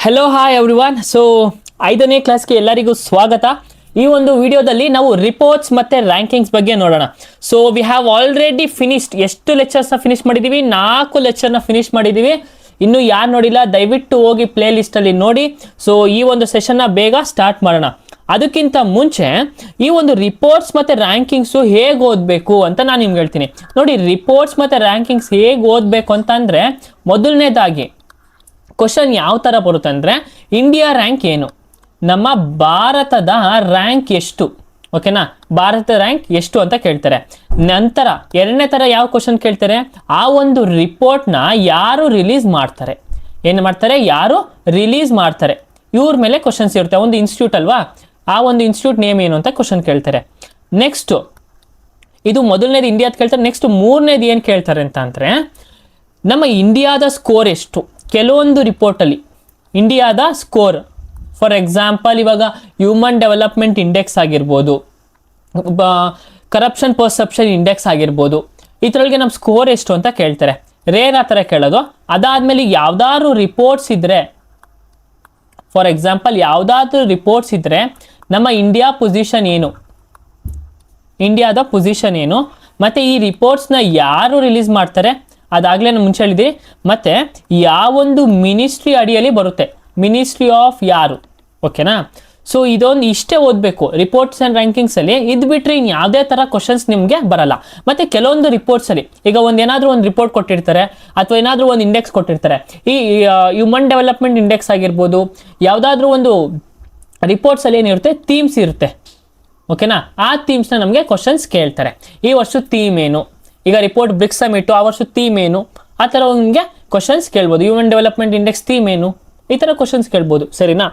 Hello hi everyone. So 5ನೇ ಕ್ಲಾಸ್ಗೆ ಎಲ್ಲರಿಗೂ ಸ್ವಾಗತ. ಈ ಒಂದು ವಿಡಿಯೋದಲ್ಲಿ ನಾವು ರಿಪೋರ್ಟ್ಸ್ ಮತ್ತೆ ರ್ಯಾಂಕಿಂಗ್ಸ್ ಬಗ್ಗೆ ನೋಡೋಣ. So we have already finished. ಎಷ್ಟು ಲೆಕ್ಚರ್ಸ್ನ ಫಿನಿಶ್ ಮಾಡಿದ್ದೀವಿ? 4 ಲೆಕ್ಚರ್ನ ಫಿನಿಶ್ ಮಾಡಿದ್ದೀವಿ. ಇನ್ನು ಯಾರು ನೋಡಿಲ್ಲ ದಯವಿಟ್ಟು ಹೋಗಿ ಪ್ಲೇ ಲಿಸ್ಟಲ್ಲಿ ನೋಡಿ. ಸೊ ಈ ಒಂದು ಸೆಷನ್ನ ಬೇಗ ಸ್ಟಾರ್ಟ್ ಮಾಡೋಣ. ಅದಕ್ಕಿಂತ ಮುಂಚೆ ಈ ಒಂದು ರಿಪೋರ್ಟ್ಸ್ ಮತ್ತು ರ್ಯಾಂಕಿಂಗ್ಸು ಹೇಗೆ ಓದಬೇಕು ಅಂತ ನಾನು ನಿಮ್ಗೆ ಹೇಳ್ತೀನಿ. ನೋಡಿ, ರಿಪೋರ್ಟ್ಸ್ ಮತ್ತು ರ್ಯಾಂಕಿಂಗ್ಸ್ ಹೇಗೆ ಓದಬೇಕು ಅಂತಂದರೆ, ಮೊದಲನೇದಾಗಿ ಕ್ವಶನ್ ಯಾವ ಥರ ಬರುತ್ತೆ ಅಂದರೆ, ಇಂಡಿಯಾ ರ್ಯಾಂಕ್ ಏನು, ನಮ್ಮ ಭಾರತದ ರ್ಯಾಂಕ್ ಎಷ್ಟು, ಓಕೆನಾ, ಭಾರತದ ರ್ಯಾಂಕ್ ಎಷ್ಟು ಅಂತ ಕೇಳ್ತಾರೆ. ನಂತರ ಎರಡನೇ ಥರ ಯಾವ ಕ್ವಶನ್ ಕೇಳ್ತಾರೆ, ಆ ಒಂದು ರಿಪೋರ್ಟ್ನ ಯಾರು ರಿಲೀಸ್ ಮಾಡ್ತಾರೆ, ಏನು ಮಾಡ್ತಾರೆ, ಯಾರು ರಿಲೀಸ್ ಮಾಡ್ತಾರೆ, ಇವ್ರ ಮೇಲೆ ಕ್ವಶನ್ಸ್ ಇರುತ್ತೆ. ಒಂದು ಇನ್ಸ್ಟಿಟ್ಯೂಟ್ ಅಲ್ವಾ, ಆ ಒಂದು ಇನ್ಸ್ಟಿಟ್ಯೂಟ್ ನೇಮ್ ಏನು ಅಂತ ಕ್ವಶನ್ ಕೇಳ್ತಾರೆ. ನೆಕ್ಸ್ಟು ಇದು ಮೊದಲನೇದು ಇಂಡಿಯಾದ ಕೇಳ್ತಾರೆ. ನೆಕ್ಸ್ಟ್ ಮೂರನೇದು ಏನು ಕೇಳ್ತಾರೆ ಅಂತ ಅಂದರೆ, ನಮ್ಮ ಇಂಡಿಯಾದ ಸ್ಕೋರ್ ಎಷ್ಟು. ಕೆಲವೊಂದು ರಿಪೋರ್ಟಲ್ಲಿ ಇಂಡಿಯಾದ ಸ್ಕೋರ್, ಫಾರ್ ಎಕ್ಸಾಂಪಲ್ ಇವಾಗ ಹ್ಯೂಮನ್ ಡೆವಲಪ್ಮೆಂಟ್ ಇಂಡೆಕ್ಸ್ ಆಗಿರ್ಬೋದು, ಕರಪ್ಷನ್ ಪರ್ಸೆಪ್ಷನ್ ಇಂಡೆಕ್ಸ್ ಆಗಿರ್ಬೋದು, ಇದರೊಳಗೆ ನಮ್ಮ ಸ್ಕೋರ್ ಎಷ್ಟು ಅಂತ ಕೇಳ್ತಾರೆ. ರೇರ್ ಆ ಥರ ಕೇಳೋದು. ಅದಾದಮೇಲೆ ಯಾವ್ದಾದ್ರು ರಿಪೋರ್ಟ್ಸ್ ಇದ್ದರೆ, ಫಾರ್ ಎಕ್ಸಾಂಪಲ್ ಯಾವುದಾದ್ರೂ ರಿಪೋರ್ಟ್ಸ್ ಇದ್ದರೆ ನಮ್ಮ ಇಂಡಿಯಾ ಪೊಸಿಷನ್ ಏನು, ಇಂಡಿಯಾದ ಪೊಸಿಷನ್ ಏನು, ಮತ್ತು ಈ ರಿಪೋರ್ಟ್ಸ್ನ ಯಾರು ರಿಲೀಸ್ ಮಾಡ್ತಾರೆ, ಅದಾಗಲೇ ನಾನು ಮುಂಚೆ ಹೇಳಿದ್ದೀನಿ. ಮತ್ತು ಯಾವೊಂದು ಮಿನಿಸ್ಟ್ರಿ ಅಡಿಯಲ್ಲಿ ಬರುತ್ತೆ, ಮಿನಿಸ್ಟ್ರಿ ಆಫ್ ಯಾರು, ಓಕೆನಾ. ಸೊ ಇದೊಂದು ಇಷ್ಟೇ ಓದಬೇಕು ರಿಪೋರ್ಟ್ಸ್ ಆ್ಯಂಡ್ ರ್ಯಾಂಕಿಂಗ್ಸಲ್ಲಿ. ಇದು ಬಿಟ್ಟರೆ ಇನ್ನು ಯಾವುದೇ ಥರ ಕ್ವಶನ್ಸ್ ನಿಮಗೆ ಬರಲ್ಲ. ಮತ್ತು ಕೆಲವೊಂದು ರಿಪೋರ್ಟ್ಸಲ್ಲಿ ಈಗ ಏನಾದರೂ ಒಂದು ರಿಪೋರ್ಟ್ ಕೊಟ್ಟಿರ್ತಾರೆ, ಅಥವಾ ಏನಾದರೂ ಒಂದು ಇಂಡೆಕ್ಸ್ ಕೊಟ್ಟಿರ್ತಾರೆ. ಈ ಹ್ಯೂಮನ್ ಡೆವಲಪ್ಮೆಂಟ್ ಇಂಡೆಕ್ಸ್ ಆಗಿರ್ಬೋದು, ಯಾವುದಾದ್ರೂ ಒಂದು ರಿಪೋರ್ಟ್ಸಲ್ಲಿ ಏನಿರುತ್ತೆ, ಥೀಮ್ಸ್ ಇರುತ್ತೆ, ಓಕೆನಾ. ಆ ಥೀಮ್ಸ್ನ ನಮಗೆ ಕ್ವಶನ್ಸ್ ಕೇಳ್ತಾರೆ. ಈ ವರ್ಷದ ಥೀಮ್ ಏನು, ಈಗ ರಿಪೋರ್ಟ್ ಬ್ರಿಕ್ಸ್ ಸಮಿಟು, ಆ ವರ್ಷದ ಥೀಮ್ ಏನು, ಆ ಥರ ನಿಮಗೆ ಕ್ವಶನ್ಸ್ ಕೇಳ್ಬೋದು. ಹ್ಯೂಮನ್ ಡೆವಲಪ್ಮೆಂಟ್ ಇಂಡೆಕ್ಸ್ ಥೀಮ್ ಏನು, ಈ ಥರ ಕ್ವಶನ್ಸ್ ಕೇಳ್ಬೋದು, ಸರಿನಾ.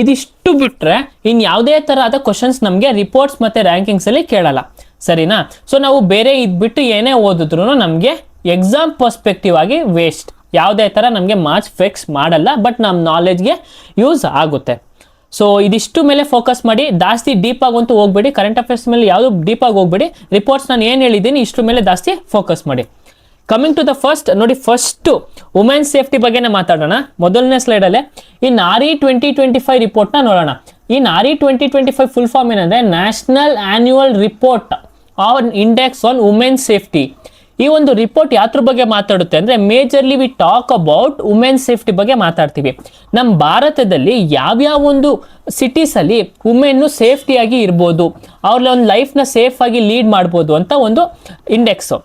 ಇದಿಷ್ಟು ಬಿಟ್ಟರೆ ಇನ್ನು ಯಾವುದೇ ಥರದ ಕ್ವಶನ್ಸ್ ನಮಗೆ ರಿಪೋರ್ಟ್ಸ್ ಮತ್ತು ರ್ಯಾಂಕಿಂಗ್ಸಲ್ಲಿ ಕೇಳಲ್ಲ, ಸರಿನಾ. ಸೊ ನಾವು ಬೇರೆ ಇದು ಬಿಟ್ಟು ಏನೇ ಓದಿದ್ರು ನಮಗೆ ಎಕ್ಸಾಮ್ ಪರ್ಸ್ಪೆಕ್ಟಿವ್ ಆಗಿ ವೇಸ್ಟ್. ಯಾವುದೇ ಥರ ನಮಗೆ ಮಾರ್ಕ್ಸ್ ಫಿಕ್ಸ್ ಮಾಡಲ್ಲ, ಬಟ್ ನಮ್ಮ ನಾಲೆಜ್ಗೆ ಯೂಸ್ ಆಗುತ್ತೆ. ಸೊ ಇದಿಷ್ಟು ಮೇಲೆ ಫೋಕಸ್ ಮಾಡಿ, ಜಾಸ್ತಿ ಡೀಪಾಗಂತೂ ಹೋಗ್ಬೇಡಿ. ಕರೆಂಟ್ ಅಫೇರ್ಸ್ ಮೇಲೆ ಯಾವುದು ಡೀಪಾಗಿ ಹೋಗ್ಬೇಡಿ. ರಿಪೋರ್ಟ್ಸ್ ನಾನು ಏನು ಹೇಳಿದ್ದೀನಿ ಇಷ್ಟ್ರ ಮೇಲೆ ಜಾಸ್ತಿ ಫೋಕಸ್ ಮಾಡಿ. ಕಮಿಂಗ್ ಟು ದ ಫಸ್ಟ್, ನೋಡಿ, ಫಸ್ಟು ವುಮೆನ್ ಸೇಫ್ಟಿ ಬಗ್ಗೆನೇ ಮಾತಾಡೋಣ. ಮೊದಲನೇ ಸ್ಲೈಡಲ್ಲೇ ಈ ನಾರಿ 2025 ರಿಪೋರ್ಟ್ನ ನೋಡೋಣ. ಈ ನಾರಿ 2025 ಫುಲ್ ಫಾರ್ಮ್ ಏನಂದರೆ, national annual report on index on women safety. ಈ ಒಂದು ರಿಪೋರ್ಟ್ ಯಾತ್ರ ಬಗ್ಗೆ ಮಾತಾಡುತ್ತೆ ಅಂದರೆ, majorly we talk about women safety ಬಗ್ಗೆ ಮಾತಾಡ್ತೀವಿ. ನಮ್ಮ ಭಾರತದಲ್ಲಿ ಯಾವ್ಯಾವ ಒಂದು ಸಿಟೀಸಲ್ಲಿ ವುಮೆನ್ನು ಸೇಫ್ಟಿಯಾಗಿ ಇರ್ಬೋದು, ಅವ್ರ ಒಂದು ಲೈಫ್ನ ಸೇಫಾಗಿ ಲೀಡ್ ಮಾಡ್ಬೋದು ಅಂತ ಒಂದು ಇಂಡೆಕ್ಸು.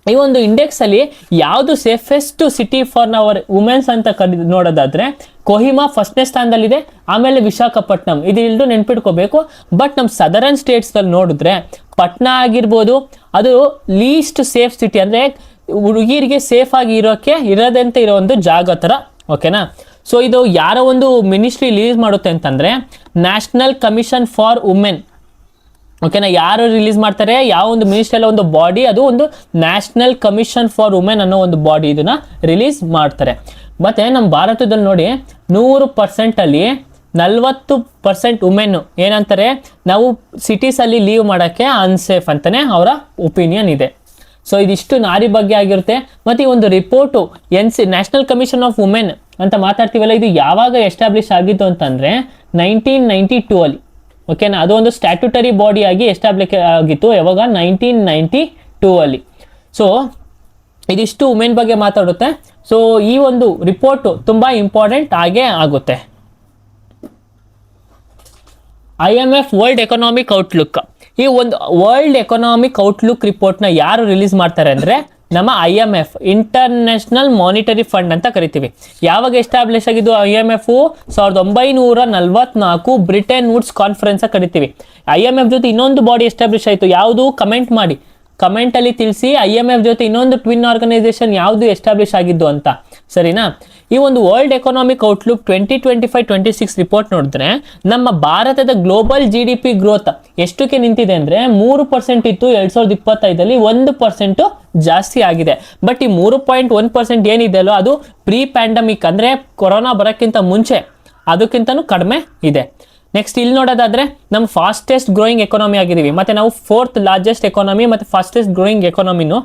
ಈ ಒಂದು ಇಂಡೆಕ್ಸಲ್ಲಿ ಯಾವುದು safest city for our women's ಅಂತ ನೋಡೋದಾದರೆ, ಕೊಹಿಮಾ ಫಸ್ಟ್ನೇ ಸ್ಥಾನದಲ್ಲಿದೆ, ಆಮೇಲೆ ವಿಶಾಖಪಟ್ಟಣಂ, ಇದು ನೆನ್ಪಿಟ್ಕೋಬೇಕು. ಬಟ್ ನಮ್ಮ ಸದರನ್ ಸ್ಟೇಟ್ಸ್ದಲ್ಲಿ ನೋಡಿದ್ರೆ ಪಟ್ನಾ ಆಗಿರ್ಬೋದು, ಅದು ಲೀಸ್ಟ್ ಸೇಫ್ ಸಿಟಿ, ಅಂದರೆ ಹುಡುಗಿರಿಗೆ ಸೇಫ್ ಆಗಿ ಇರೋದಂತೆ ಇರೋ ಒಂದು ಜಾಗ ಥರ, ಓಕೆನಾ. ಸೊ ಇದು ಯಾರೋ ಒಂದು ಮಿನಿಸ್ಟ್ರಿ ರಿಲೀಸ್ ಮಾಡುತ್ತೆ ಅಂತಂದರೆ, ನ್ಯಾಷನಲ್ ಕಮಿಷನ್ ಫಾರ್ ವುಮೆನ್, ಓಕೆನಾ. ಯಾರು ರಿಲೀಸ್ ಮಾಡ್ತಾರೆ, ಯಾವ ಒಂದು ಮಿನಿಸ್ಟ್ರಿ ಒಂದು ಬಾಡಿ, ಅದು ಒಂದು ನ್ಯಾಷನಲ್ ಕಮಿಷನ್ ಫಾರ್ ವುಮೆನ್ ಅನ್ನೋ ಒಂದು ಬಾಡಿ ಇದನ್ನ ರಿಲೀಸ್ ಮಾಡ್ತಾರೆ. ಮತ್ತು ನಮ್ಮ ಭಾರತದಲ್ಲಿ ನೋಡಿ 100%ಅಲ್ಲಿ 40% ವುಮೆನ್ನು ಏನಂತಾರೆ, ನಾವು ಸಿಟೀಸಲ್ಲಿ ಲೀವ್ ಮಾಡೋಕ್ಕೆ ಅನ್ಸೇಫ್ ಅಂತಲೇ ಅವರ ಒಪಿನಿಯನ್ ಇದೆ. ಸೊ ಇದಿಷ್ಟು ನಾರಿ ಬಗ್ಗೆ ಆಗಿರುತ್ತೆ. ಮತ್ತು ಈ ಒಂದು report national commission of women ಅಂತ ಮಾತಾಡ್ತೀವಲ್ಲ, ಇದು ಯಾವಾಗ ಎಸ್ಟಾಬ್ಲಿಷ್ ಆಗಿತ್ತು ಅಂತಂದರೆ 1992 ಅಲ್ಲಿ, ಓಕೆನಾ. ಅದು ಒಂದು ಸ್ಟ್ಯಾಟ್ಯೂಟರಿ ಬಾಡಿಯಾಗಿ ಎಸ್ಟಾಬ್ಲಿಷ್ ಆಗಿತ್ತು ಯಾವಾಗ, 1992 ಅಲ್ಲಿ. ಸೊ ಇದಿಷ್ಟು ವುಮೆನ್ ಬಗ್ಗೆ ಮಾತಾಡುತ್ತೆ. ಸೊ ಈ ಒಂದು ರಿಪೋರ್ಟು ತುಂಬ ಇಂಪಾರ್ಟೆಂಟ್ ಆಗೇ ಆಗುತ್ತೆ. IMF ವರ್ಲ್ಡ್ ಎಕನಾಮಿಕ್ ಔಟ್ಲುಕ್, ಈ ಒಂದು ವರ್ಲ್ಡ್ ಎಕನಾಮಿಕ್ ಔಟ್ಲುಕ್ ರಿಪೋರ್ಟ್ನ ಯಾರು ರಿಲೀಸ್ ಮಾಡ್ತಾರೆ ಅಂದರೆ, ನಮ್ಮ IMF ಇಂಟರ್ನ್ಯಾಷನಲ್ ಮಾನಿಟರಿ ಫಂಡ್ ಅಂತ ಕರಿತೀವಿ. ಯಾವಾಗ ಎಸ್ಟಾಬ್ಲಿಷ್ ಆಗಿದ್ದು IMF 1944 ಬ್ರಿಟನ್ ವುಡ್ಸ್ ಕಾನ್ಫರೆನ್ಸ್ ಕರಿತೀವಿ. IMF ಜೊತೆ ಇನ್ನೊಂದು ಬಾಡಿ ಎಸ್ಟಾಬ್ಲಿಷ್ ಆಯಿತು, ಯಾವುದು, ಕಮೆಂಟ್ ಮಾಡಿ, ಕಮೆಂಟಲ್ಲಿ ತಿಳಿಸಿ IMF ಜೊತೆ ಇನ್ನೊಂದು ಟ್ವಿನ್ ಆರ್ಗನೈಸೇಷನ್ ಯಾವುದು ಎಸ್ಟಾಬ್ಲಿಷ್ ಆಗಿದ್ದು ಅಂತ, ಸರಿನಾ. ಈ ಒಂದು ವರ್ಲ್ಡ್ ಎಕನಾಮಿಕ್ ಔಟ್ಲುಕ್ 2025-26 ರಿಪೋರ್ಟ್ ನೋಡಿದ್ರೆ, ನಮ್ಮ ಭಾರತದ ಗ್ಲೋಬಲ್ GDP ಗ್ರೋತ್ ಎಷ್ಟಕ್ಕೆ ನಿಂತಿದೆ ಅಂದರೆ 3% ಇತ್ತು 2025ಅಲ್ಲಿ, 1% ಜಾಸ್ತಿ ಆಗಿದೆ. ಬಟ್ ಈ 3.1% ಏನಿದೆ ಅಲ್ಲೋ, ಅದು ಪ್ರೀ ಪ್ಯಾಂಡಮಿಕ್ ಅಂದರೆ ಕೊರೋನಾ ಬರೋಕ್ಕಿಂತ ಮುಂಚೆ ಅದಕ್ಕಿಂತನೂ ಕಡಿಮೆ ಇದೆ. ನೆಕ್ಸ್ಟ್ ಇಲ್ಲಿ ನೋಡೋದಾದರೆ, ನಮ್ಮ ಫಾಸ್ಟೆಸ್ಟ್ ಗ್ರೋಯಿಂಗ್ ಎಕಾನಮಿ ಆಗಿದ್ದೀವಿ, ಮತ್ತು ನಾವು 4th ಲಾರ್ಜೆಸ್ಟ್ ಎಕಾನಮಿ ಮತ್ತು ಫಾಸ್ಟೆಸ್ಟ್ ಗ್ರೋಯಿಂಗ್ ಎಕಾನಮಿನೂ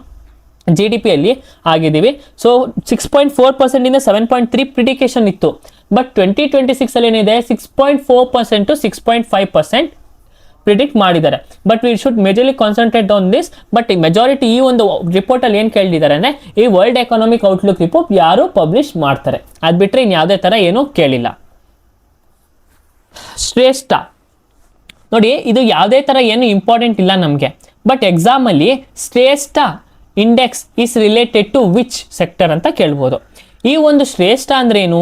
GDP ಅಲ್ಲಿ ಆಗಿದ್ದೀವಿ. ಸೊ 6.4% ಇಂದ 7.3 ಪ್ರಿಡಿಕೇಶನ್ ಇತ್ತು. ಬಟ್ 2026 ಅಲ್ಲಿ ಏನಿದೆ 6.4% ಟು 6.5% ಪ್ರಿಡಿಕ್ಟ್ ಮಾಡಿದ್ದಾರೆ. But we should majorly concentrate on this. But majority ಈ ಒಂದು ರಿಪೋರ್ಟ್ ಅಲ್ಲಿ ಏನು ಕೇಳಿದ್ದಾರೆ ಅಂದರೆ ಈ ವರ್ಲ್ಡ್ ಎಕನಾಮಿಕ್ ಔಟ್ಲುಕ್ ರಿಪೋರ್ಟ್ ಯಾರು ಪಬ್ಲಿಷ್ ಮಾಡ್ತಾರೆ, ಅದು ಬಿಟ್ಟರೆ ಇನ್ನು ಯಾವುದೇ ಥರ ಏನೂ ಕೇಳಿಲ್ಲ. ಶ್ರೇಷ್ಠ ನೋಡಿ, ಇದು ಯಾವುದೇ ಥರ ಏನು ಇಂಪಾರ್ಟೆಂಟ್ ಇಲ್ಲ ನಮಗೆ. ಬಟ್ ಎಕ್ಸಾಮಲ್ಲಿ Shreshtha index is related to which sector ಅಂತ ಕೇಳ್ಬೋದು. ಈ ಒಂದು ಶ್ರೇಷ್ಠ ಅಂದ್ರೇನು,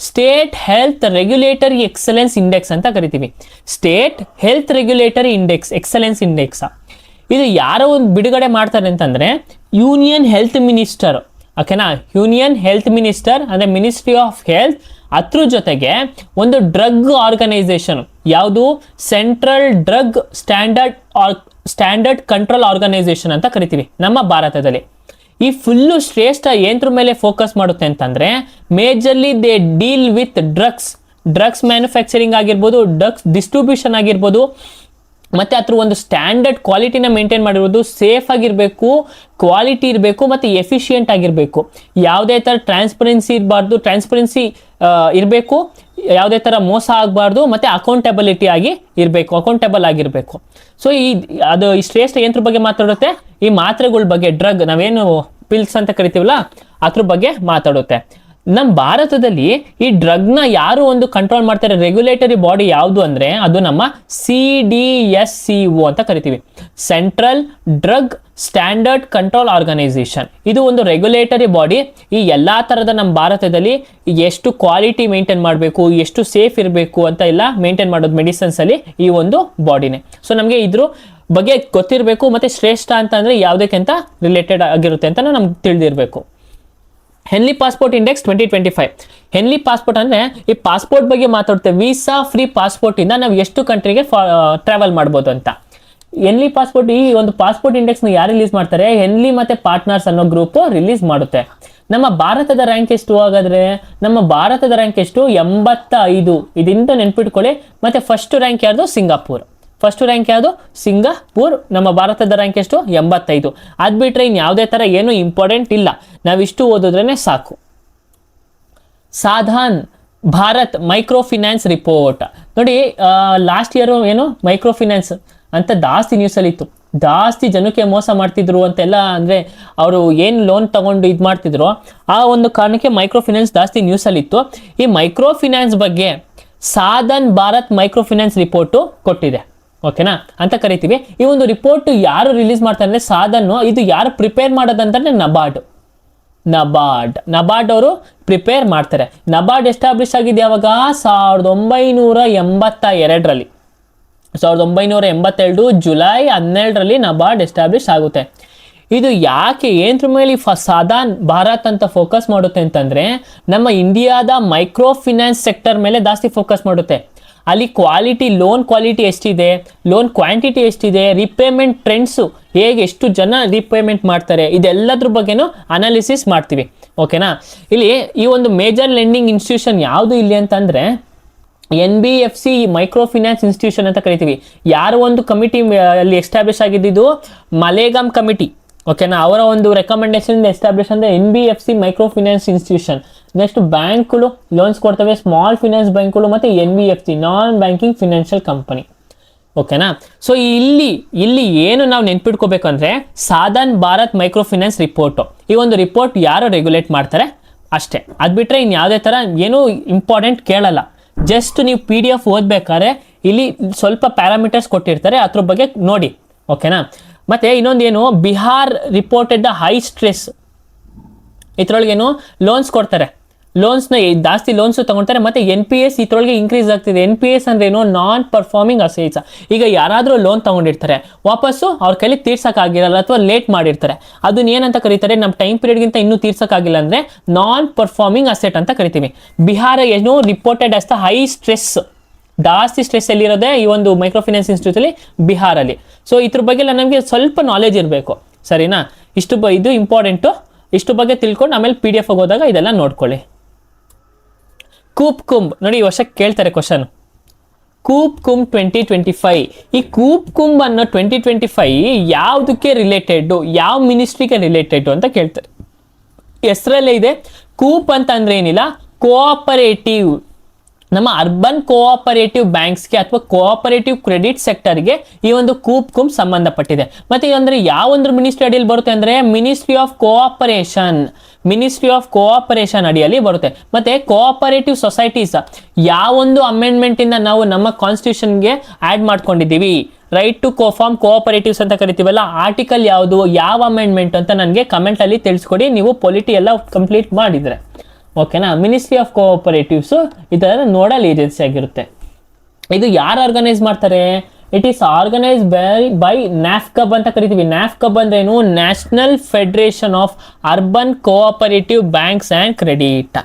state health regulatory excellence index ಅಂತ ಕರಿತೀವಿ. State health regulatory index excellence index ಇದು ಯಾರೋ ಒಂದು ಬಿಡುಗಡೆ ಮಾಡ್ತಾರೆ ಅಂತಂದರೆ ಯೂನಿಯನ್ ಹೆಲ್ತ್ ಮಿನಿಸ್ಟರ್. ಓಕೆನಾ, ಯೂನಿಯನ್ ಹೆಲ್ತ್ ಮಿನಿಸ್ಟರ್ ಅಂದರೆ ಮಿನಿಸ್ಟ್ರಿ ಆಫ್ ಹೆಲ್ತ್, ಅದ್ರ ಜೊತೆಗೆ ಒಂದು ಡ್ರಗ್ ಆರ್ಗನೈಸೇಷನ್, ಯಾವುದು central drug standard control organisation ಅಂತ ಕರಿತೀವಿ ನಮ್ಮ ಭಾರತದಲ್ಲಿ. ಈ ಫುಲ್ಲು ಶ್ರೇಷ್ಠ ಏನರ ಮೇಲೆ ಫೋಕಸ್ ಮಾಡುತ್ತೆ ಅಂತಂದರೆ majorly they deal with drugs manufacturing ಆಗಿರ್ಬೋದು, ಡ್ರಗ್ಸ್ ಡಿಸ್ಟ್ರಿಬ್ಯೂಷನ್ ಆಗಿರ್ಬೋದು, ಮತ್ತು ಅದ್ರ ಒಂದು ಸ್ಟ್ಯಾಂಡರ್ಡ್ ಕ್ವಾಲಿಟಿನ ಮೇಂಟೈನ್ ಮಾಡಿರೋದು, ಸೇಫ್ ಆಗಿರಬೇಕು, ಕ್ವಾಲಿಟಿ ಇರಬೇಕು, ಮತ್ತು ಎಫಿಷಿಯೆಂಟ್ ಆಗಿರಬೇಕು. ಯಾವುದೇ ಥರ ಟ್ರಾನ್ಸ್ಪರೆನ್ಸಿ ಇರಬೇಕು, ಯಾವುದೇ ಥರ ಮೋಸ ಆಗಬಾರ್ದು, ಮತ್ತು ಅಕೌಂಟೇಬಲ್ ಆಗಿರಬೇಕು. ಸೊ ಈ ಶ್ರೇಷ್ಠ ಯಂತ್ರ ಬಗ್ಗೆ ಮಾತಾಡುತ್ತೆ. ಈ ಮಾತ್ರೆಗಳ ಬಗ್ಗೆ, ಡ್ರಗ್ ನಾವೇನು ಪಿಲ್ಸ್ ಅಂತ ಕರಿತೀವಲ್ಲ ಅದ್ರ ಬಗ್ಗೆ ಮಾತಾಡುತ್ತೆ. ನಮ್ಮ ಭಾರತದಲ್ಲಿ ಈ ಡ್ರಗ್ನ ಯಾರು ಒಂದು ಕಂಟ್ರೋಲ್ ಮಾಡ್ತಾರೆ, ರೆಗ್ಯುಲೇಟರಿ ಬಾಡಿ ಯಾವುದು ಅಂದರೆ ಅದು ನಮ್ಮ CDSCO ಅಂತ ಕರಿತೀವಿ, central drug standard control organisation. ಇದು ಒಂದು ರೆಗ್ಯುಲೇಟರಿ ಬಾಡಿ. ಈ ಎಲ್ಲ ಥರದ ನಮ್ಮ ಭಾರತದಲ್ಲಿ ಎಷ್ಟು ಕ್ವಾಲಿಟಿ ಮೇಂಟೈನ್ ಮಾಡಬೇಕು, ಎಷ್ಟು ಸೇಫ್ ಇರಬೇಕು ಅಂತ ಎಲ್ಲ ಮೇಂಟೈನ್ ಮಾಡೋದು ಮೆಡಿಸಿನ್ಸಲ್ಲಿ ಈ ಒಂದು ಬಾಡಿನೇ. ಸೊ ನಮಗೆ ಇದ್ರ ಬಗ್ಗೆ ಗೊತ್ತಿರಬೇಕು. ಮತ್ತು ಶ್ರೇಷ್ಠ ಅಂತ ಅಂದರೆ ಯಾವುದಕ್ಕಿಂತ ರಿಲೇಟೆಡ್ ಆಗಿರುತ್ತೆ ಅಂತ ನಮ್ಗೆ ತಿಳಿದಿರಬೇಕು. Henley passport index 2025. Henley passport ಅಂದರೆ ಈ ಪಾಸ್ಪೋರ್ಟ್ ಬಗ್ಗೆ ಮಾತಾಡ್ತೇವೆ. ವೀಸಾ ಫ್ರೀ ಪಾಸ್ಪೋರ್ಟಿಂದ ನಾವು ಎಷ್ಟು ಕಂಟ್ರಿಗೆ ಟ್ರಾವೆಲ್ ಮಾಡ್ಬೋದು ಅಂತ. ಹೆನ್ಲಿ ಪಾಸ್ಪೋರ್ಟ್, ಈ ಒಂದು ಪಾಸ್ಪೋರ್ಟ್ ಇಂಡೆಕ್ಸ್ನ ಯಾರು ರಿಲೀಸ್ ಮಾಡ್ತಾರೆ, ಹೆನ್ಲಿ ಮತ್ತು ಪಾರ್ಟ್ನರ್ಸ್ ಅನ್ನೋ ಗ್ರೂಪ್ ರಿಲೀಸ್ ಮಾಡುತ್ತೆ. ನಮ್ಮ ಭಾರತದ ರ್ಯಾಂಕ್ ಎಷ್ಟು ಹಾಗಾದರೆ? ನಮ್ಮ ಭಾರತದ ರ್ಯಾಂಕ್ ಎಷ್ಟು? 85. ಇದರಿಂದ ನೆನ್ಪಿಟ್ಕೊಳ್ಳಿ. ಮತ್ತು ಫಸ್ಟ್ ರ್ಯಾಂಕ್ ಯಾರ್ದು? ಸಿಂಗಾಪುರ್. ನಮ್ಮ ಭಾರತದ ರ್ಯಾಂಕ್ ಎಷ್ಟು? 85. ಅದು ಬಿಟ್ಟರೆ ಇನ್ನು ಯಾವುದೇ ಥರ ಏನು ಇಂಪಾರ್ಟೆಂಟ್ ಇಲ್ಲ, ನಾವಿಷ್ಟು ಓದಿದ್ರೇ ಸಾಕು. ಸಾಧನ್ ಭಾರತ್ ಮೈಕ್ರೋ ಫಿನಾನ್ಸ್ ರಿಪೋರ್ಟ್ ನೋಡಿ, ಲಾಸ್ಟ್ ಇಯರು ಏನು ಮೈಕ್ರೋ ಫಿನಾನ್ಸ್ ಅಂತ ಜಾಸ್ತಿ ನ್ಯೂಸಲ್ಲಿ ಇತ್ತು. ಜಾಸ್ತಿ ಜನಕ್ಕೆ ಮೋಸ ಮಾಡ್ತಿದ್ರು ಅಂತೆಲ್ಲ, ಅಂದರೆ ಅವರು ಏನು ಲೋನ್ ತಗೊಂಡು ಇದು ಮಾಡ್ತಿದ್ರು ಆ ಒಂದು ಕಾರಣಕ್ಕೆ ಮೈಕ್ರೋ ಫಿನಾನ್ಸ್ ಜಾಸ್ತಿ ನ್ಯೂಸಲ್ಲಿತ್ತು. ಈ ಮೈಕ್ರೋ ಫಿನಾನ್ಸ್ ಬಗ್ಗೆ ಸಾಧನ್ ಭಾರತ್ ಮೈಕ್ರೋ ಫಿನಾನ್ಸ್ ರಿಪೋರ್ಟು ಕೊಟ್ಟಿದೆ. ಓಕೆನಾ ಅಂತ ಕರಿತೀವಿ. ಈ ಒಂದು ರಿಪೋರ್ಟ್ ಯಾರು ರಿಲೀಸ್ ಮಾಡ್ತಾರೆ ಅಂದರೆ ಸಾಧನ್ನು. ಇದು ಯಾರು ಪ್ರಿಪೇರ್ ಮಾಡೋದಂತಂದರೆ ನಬಾರ್ಡ್ ಅವರು ಪ್ರಿಪೇರ್ ಮಾಡ್ತಾರೆ. ನಬಾರ್ಡ್ ಎಸ್ಟಾಬ್ಲಿಷ್ ಆಗಿದೆ ಯಾವಾಗ? 1982ರಲ್ಲಿ. 1982 ಜುಲೈ 12ರಲ್ಲಿ ನಬಾರ್ಡ್ ಎಸ್ಟಾಬ್ಲಿಷ್ ಆಗುತ್ತೆ. ಇದು ಯಾಕೆ ಏನರ ಮೇಲೆ ಸಾಧನ್ ಭಾರತ್ ಅಂತ ಫೋಕಸ್ ಮಾಡುತ್ತೆ ಅಂತಂದರೆ ನಮ್ಮ ಇಂಡಿಯಾದ ಮೈಕ್ರೋ ಫಿನಾನ್ಸ್ ಸೆಕ್ಟರ್ ಮೇಲೆ ಜಾಸ್ತಿ ಫೋಕಸ್ ಮಾಡುತ್ತೆ. ಅಲ್ಲಿ ಕ್ವಾಲಿಟಿ, ಲೋನ್ ಕ್ವಾಲಿಟಿ ಎಷ್ಟಿದೆ, ಲೋನ್ ಕ್ವಾಂಟಿಟಿ ಎಷ್ಟಿದೆ, ರಿಪೇಮೆಂಟ್ ಟ್ರೆಂಡ್ಸು ಹೇಗೆ, ಎಷ್ಟು ಜನ ರಿಪೇಮೆಂಟ್ ಮಾಡ್ತಾರೆ, ಇದೆಲ್ಲದ್ರ ಬಗ್ಗೆನೂ ಅನಾಲಿಸಿಸ್ ಮಾಡ್ತೀವಿ. ಓಕೆನಾ. ಇಲ್ಲಿ ಈ ಒಂದು ಮೇಜರ್ ಲೆಂಡಿಂಗ್ ಇನ್ಸ್ಟಿಟ್ಯೂಷನ್ ಯಾವುದು ಇಲ್ಲಿ ಅಂತಂದರೆ NBFC ಮೈಕ್ರೋ ಫಿನಾನ್ಸ್ ಇನ್ಸ್ಟಿಟ್ಯೂಷನ್ ಅಂತ ಕರಿತೀವಿ. ಯಾರು ಒಂದು ಕಮಿಟಿ ಅಲ್ಲಿ ಎಸ್ಟಾಬ್ಲಿಷ್ ಆಗಿದ್ದು? ಮಲೇಗಾಮ್ ಕಮಿಟಿ. ಓಕೆನಾ, ಅವರ ಒಂದು ರೆಕಮೆಂಡೇಶನ್ ಎಸ್ಟಾಬ್ಲಿಷ್ ಅಂದರೆ NBFC micro finance institution. Next ಬ್ಯಾಂಕ್ಗಳು ಲೋನ್ಸ್ ಕೊಡ್ತವೆ, ಸ್ಮಾಲ್ ಫಿನಾನ್ಸ್ ಬ್ಯಾಂಕ್ಗಳು, ಮತ್ತು NBFC ನಾನ್ ಬ್ಯಾಂಕಿಂಗ್ ಫಿನಾನ್ಷಿಯಲ್ ಕಂಪನಿ. ಓಕೆನಾ. ಸೊ ಇಲ್ಲಿ ಏನು ನಾವು ನೆನ್ಪಿಟ್ಕೋಬೇಕು ಅಂದರೆ ಸಾಧನ್ ಭಾರತ್ ಮೈಕ್ರೋ ಫಿನಾನ್ಸ್ ರಿಪೋರ್ಟು. ಈ ಒಂದು ರಿಪೋರ್ಟ್ ಯಾರು ರೆಗ್ಯುಲೇಟ್ ಮಾಡ್ತಾರೆ ಅಷ್ಟೇ. ಅದು ಬಿಟ್ಟರೆ ಇನ್ನು ಯಾವುದೇ ಥರ ಏನೂ ಇಂಪಾರ್ಟೆಂಟ್ ಕೇಳಲ್ಲ. ಜಸ್ಟ್ ನೀವು PDF ಓದಬೇಕಾದ್ರೆ ಇಲ್ಲಿ ಸ್ವಲ್ಪ ಪ್ಯಾರಾಮೀಟರ್ಸ್ ಕೊಟ್ಟಿರ್ತಾರೆ, ಅದ್ರ ಬಗ್ಗೆ ನೋಡಿ. ಓಕೆನಾ. ಮತ್ತು ಇನ್ನೊಂದೇನು, Bihar reported the high stress. ಇದ್ರೊಳಗೇನು ಲೋನ್ಸ್ ಕೊಡ್ತಾರೆ, ಲೋನ್ಸ್ನ ಜಾಸ್ತಿ ಲೋನ್ಸು ತೊಗೊಳ್ತಾರೆ. ಮತ್ತು NPS ಇದ್ರೊಳಗೆ ಇನ್ಕ್ರೀಸ್ ಆಗ್ತಿದೆ. NPS ಅಂದ್ರೇನು? ನಾನ್ ಪರ್ಫಾರ್ಮಿಂಗ್ ಅಸೆಟ್ಸ್. ಈಗ ಯಾರಾದರೂ ಲೋನ್ ತೊಗೊಂಡಿರ್ತಾರೆ, ವಾಪಸ್ಸು ಅವ್ರ ಕೈಲಿ ತೀರ್ಸೋಕ್ಕಾಗಿರಲ್ಲ ಅಥವಾ ಲೇಟ್ ಮಾಡಿರ್ತಾರೆ, ಅದನ್ನ ಏನಂತ ಕರೀತಾರೆ? ನಮ್ಮ ಟೈಮ್ ಪೀರಿಯಡ್ಗಿಂತ ಇನ್ನೂ ತೀರ್ಸೋಕ್ಕಾಗಿಲ್ಲ ಅಂದರೆ ನಾನ್ ಪರ್ಫಾರ್ಮಿಂಗ್ ಅಸೆಟ್ ಅಂತ ಕರಿತೀವಿ. ಬಿಹಾರ ಏನು reported as the high stress. ಜಾಸ್ತಿ ಸ್ಟ್ರೆಸ್ ಎಲ್ಲಿರೋದೆ ಈ ಒಂದು ಮೈಕ್ರೋ ಫಿನಾನ್ಸ್ ಇನ್ಸ್ಟಿಟ್ಯೂಟಲ್ಲಿ, ಬಿಹಾರಲ್ಲಿ. ಸೊ ಇದ್ರ ಬಗ್ಗೆ ಎಲ್ಲ ನಮಗೆ ಸ್ವಲ್ಪ ನಾಲೆಜ್ ಇರಬೇಕು, ಸರಿನಾ? ಇದು ಇಂಪಾರ್ಟೆಂಟು. ಇಷ್ಟು ಬಗ್ಗೆ ತಿಳ್ಕೊಂಡು ಆಮೇಲೆ PDF ಹೋದಾಗ ಇದೆಲ್ಲ ನೋಡ್ಕೊಳ್ಳಿ. ಕೂಪ್ ಕುಂಬ್ ನೋಡಿ, ಈ ವರ್ಷಕ್ಕೆ ಕೇಳ್ತಾರೆ ಕ್ವಶನ್. ಕೂಪ್ ಕುಮ್ 2025. ಈ ಕೂಪ್ ಕುಂಬ್ ಅನ್ನೋ 2025 ಯಾವುದಕ್ಕೆ ರಿಲೇಟೆಡ್, ಯಾವ ಮಿನಿಸ್ಟ್ರಿಗೆ ರಿಲೇಟೆಡ್ ಅಂತ ಕೇಳ್ತಾರೆ. ಹೆಸರಲ್ಲೇ ಇದೆ. ಕೂಪ್ ಅಂತ ಅಂದ್ರೆ ಏನಿಲ್ಲ, ಕೋಆಪರೇಟಿವ್, ನಮ್ಮ ಅರ್ಬನ್ ಕೋಆಪರೇಟಿವ್ ಬ್ಯಾಂಕ್ಸ್ಗೆ ಅಥವಾ ಕೋಆಪರೇಟಿವ್ ಕ್ರೆಡಿಟ್ ಸೆಕ್ಟರ್ಗೆ ಈ ಒಂದು ಕೂಪ್ ಕುಂಬ್ ಸಂಬಂಧಪಟ್ಟಿದೆ. ಮತ್ತೆ ಅಂದ್ರೆ ಯಾವ ಒಂದು ಮಿನಿಸ್ಟ್ರಿ ಅಡಿಯಲ್ಲಿ ಬರುತ್ತೆ ಅಂದ್ರೆ ಮಿನಿಸ್ಟ್ರಿ ಆಫ್ ಕೋಆಪರೇಷನ್ ಅಡಿಯಲ್ಲಿ ಬರುತ್ತೆ. ಮತ್ತೆ ಕೋಆಪರೇಟಿವ್ ಸೊಸೈಟೀಸ್ ಯಾವೊಂದು ಅಮೆಂಡ್ಮೆಂಟ್ ಇಂದ ನಾವು ನಮ್ಮ ಕಾನ್ಸ್ಟಿಟ್ಯೂಷನ್ಗೆ ಆಡ್ ಮಾಡ್ಕೊಂಡಿದ್ದೀವಿ, ರೈಟ್ ಟು ಫಾರ್ಮ್ ಕೋಆಪರೇಟಿವ್ಸ್ ಅಂತ ಕರಿತೀವಲ್ಲ, ಆರ್ಟಿಕಲ್ ಯಾವುದು, ಯಾವ ಅಮೆಂಡ್ಮೆಂಟ್ ಅಂತ ನನಗೆ ಕಮೆಂಟ್ ಅಲ್ಲಿ ತಿಳಿಸ್ಕೊಡಿ, ನೀವು ಪೊಲಿಟಿ ಎಲ್ಲ ಕಂಪ್ಲೀಟ್ ಮಾಡಿದ್ರೆ. ಓಕೆನಾ. ಮಿನಿಸ್ಟ್ರಿ ಆಫ್ ಕೋಆಪರೇಟಿವ್ಸ್ ಇದರ ನೋಡಲ್ ಏಜೆನ್ಸಿ ಆಗಿರುತ್ತೆ. ಇದು ಯಾರು ಆರ್ಗನೈಸ್ ಮಾಡ್ತಾರೆ? ಇಟ್ ಈಸ್ ಆರ್ಗನೈಸ್ ಬೈ ನ್ಯಾಫ್ಕಬ್ ಅಂತ ಕರಿತೀವಿ. ನ್ಯಾಫ್ಕಬ್ ಅಂದ್ರೆ ಏನು? National federation of urban cooperative banks and credit.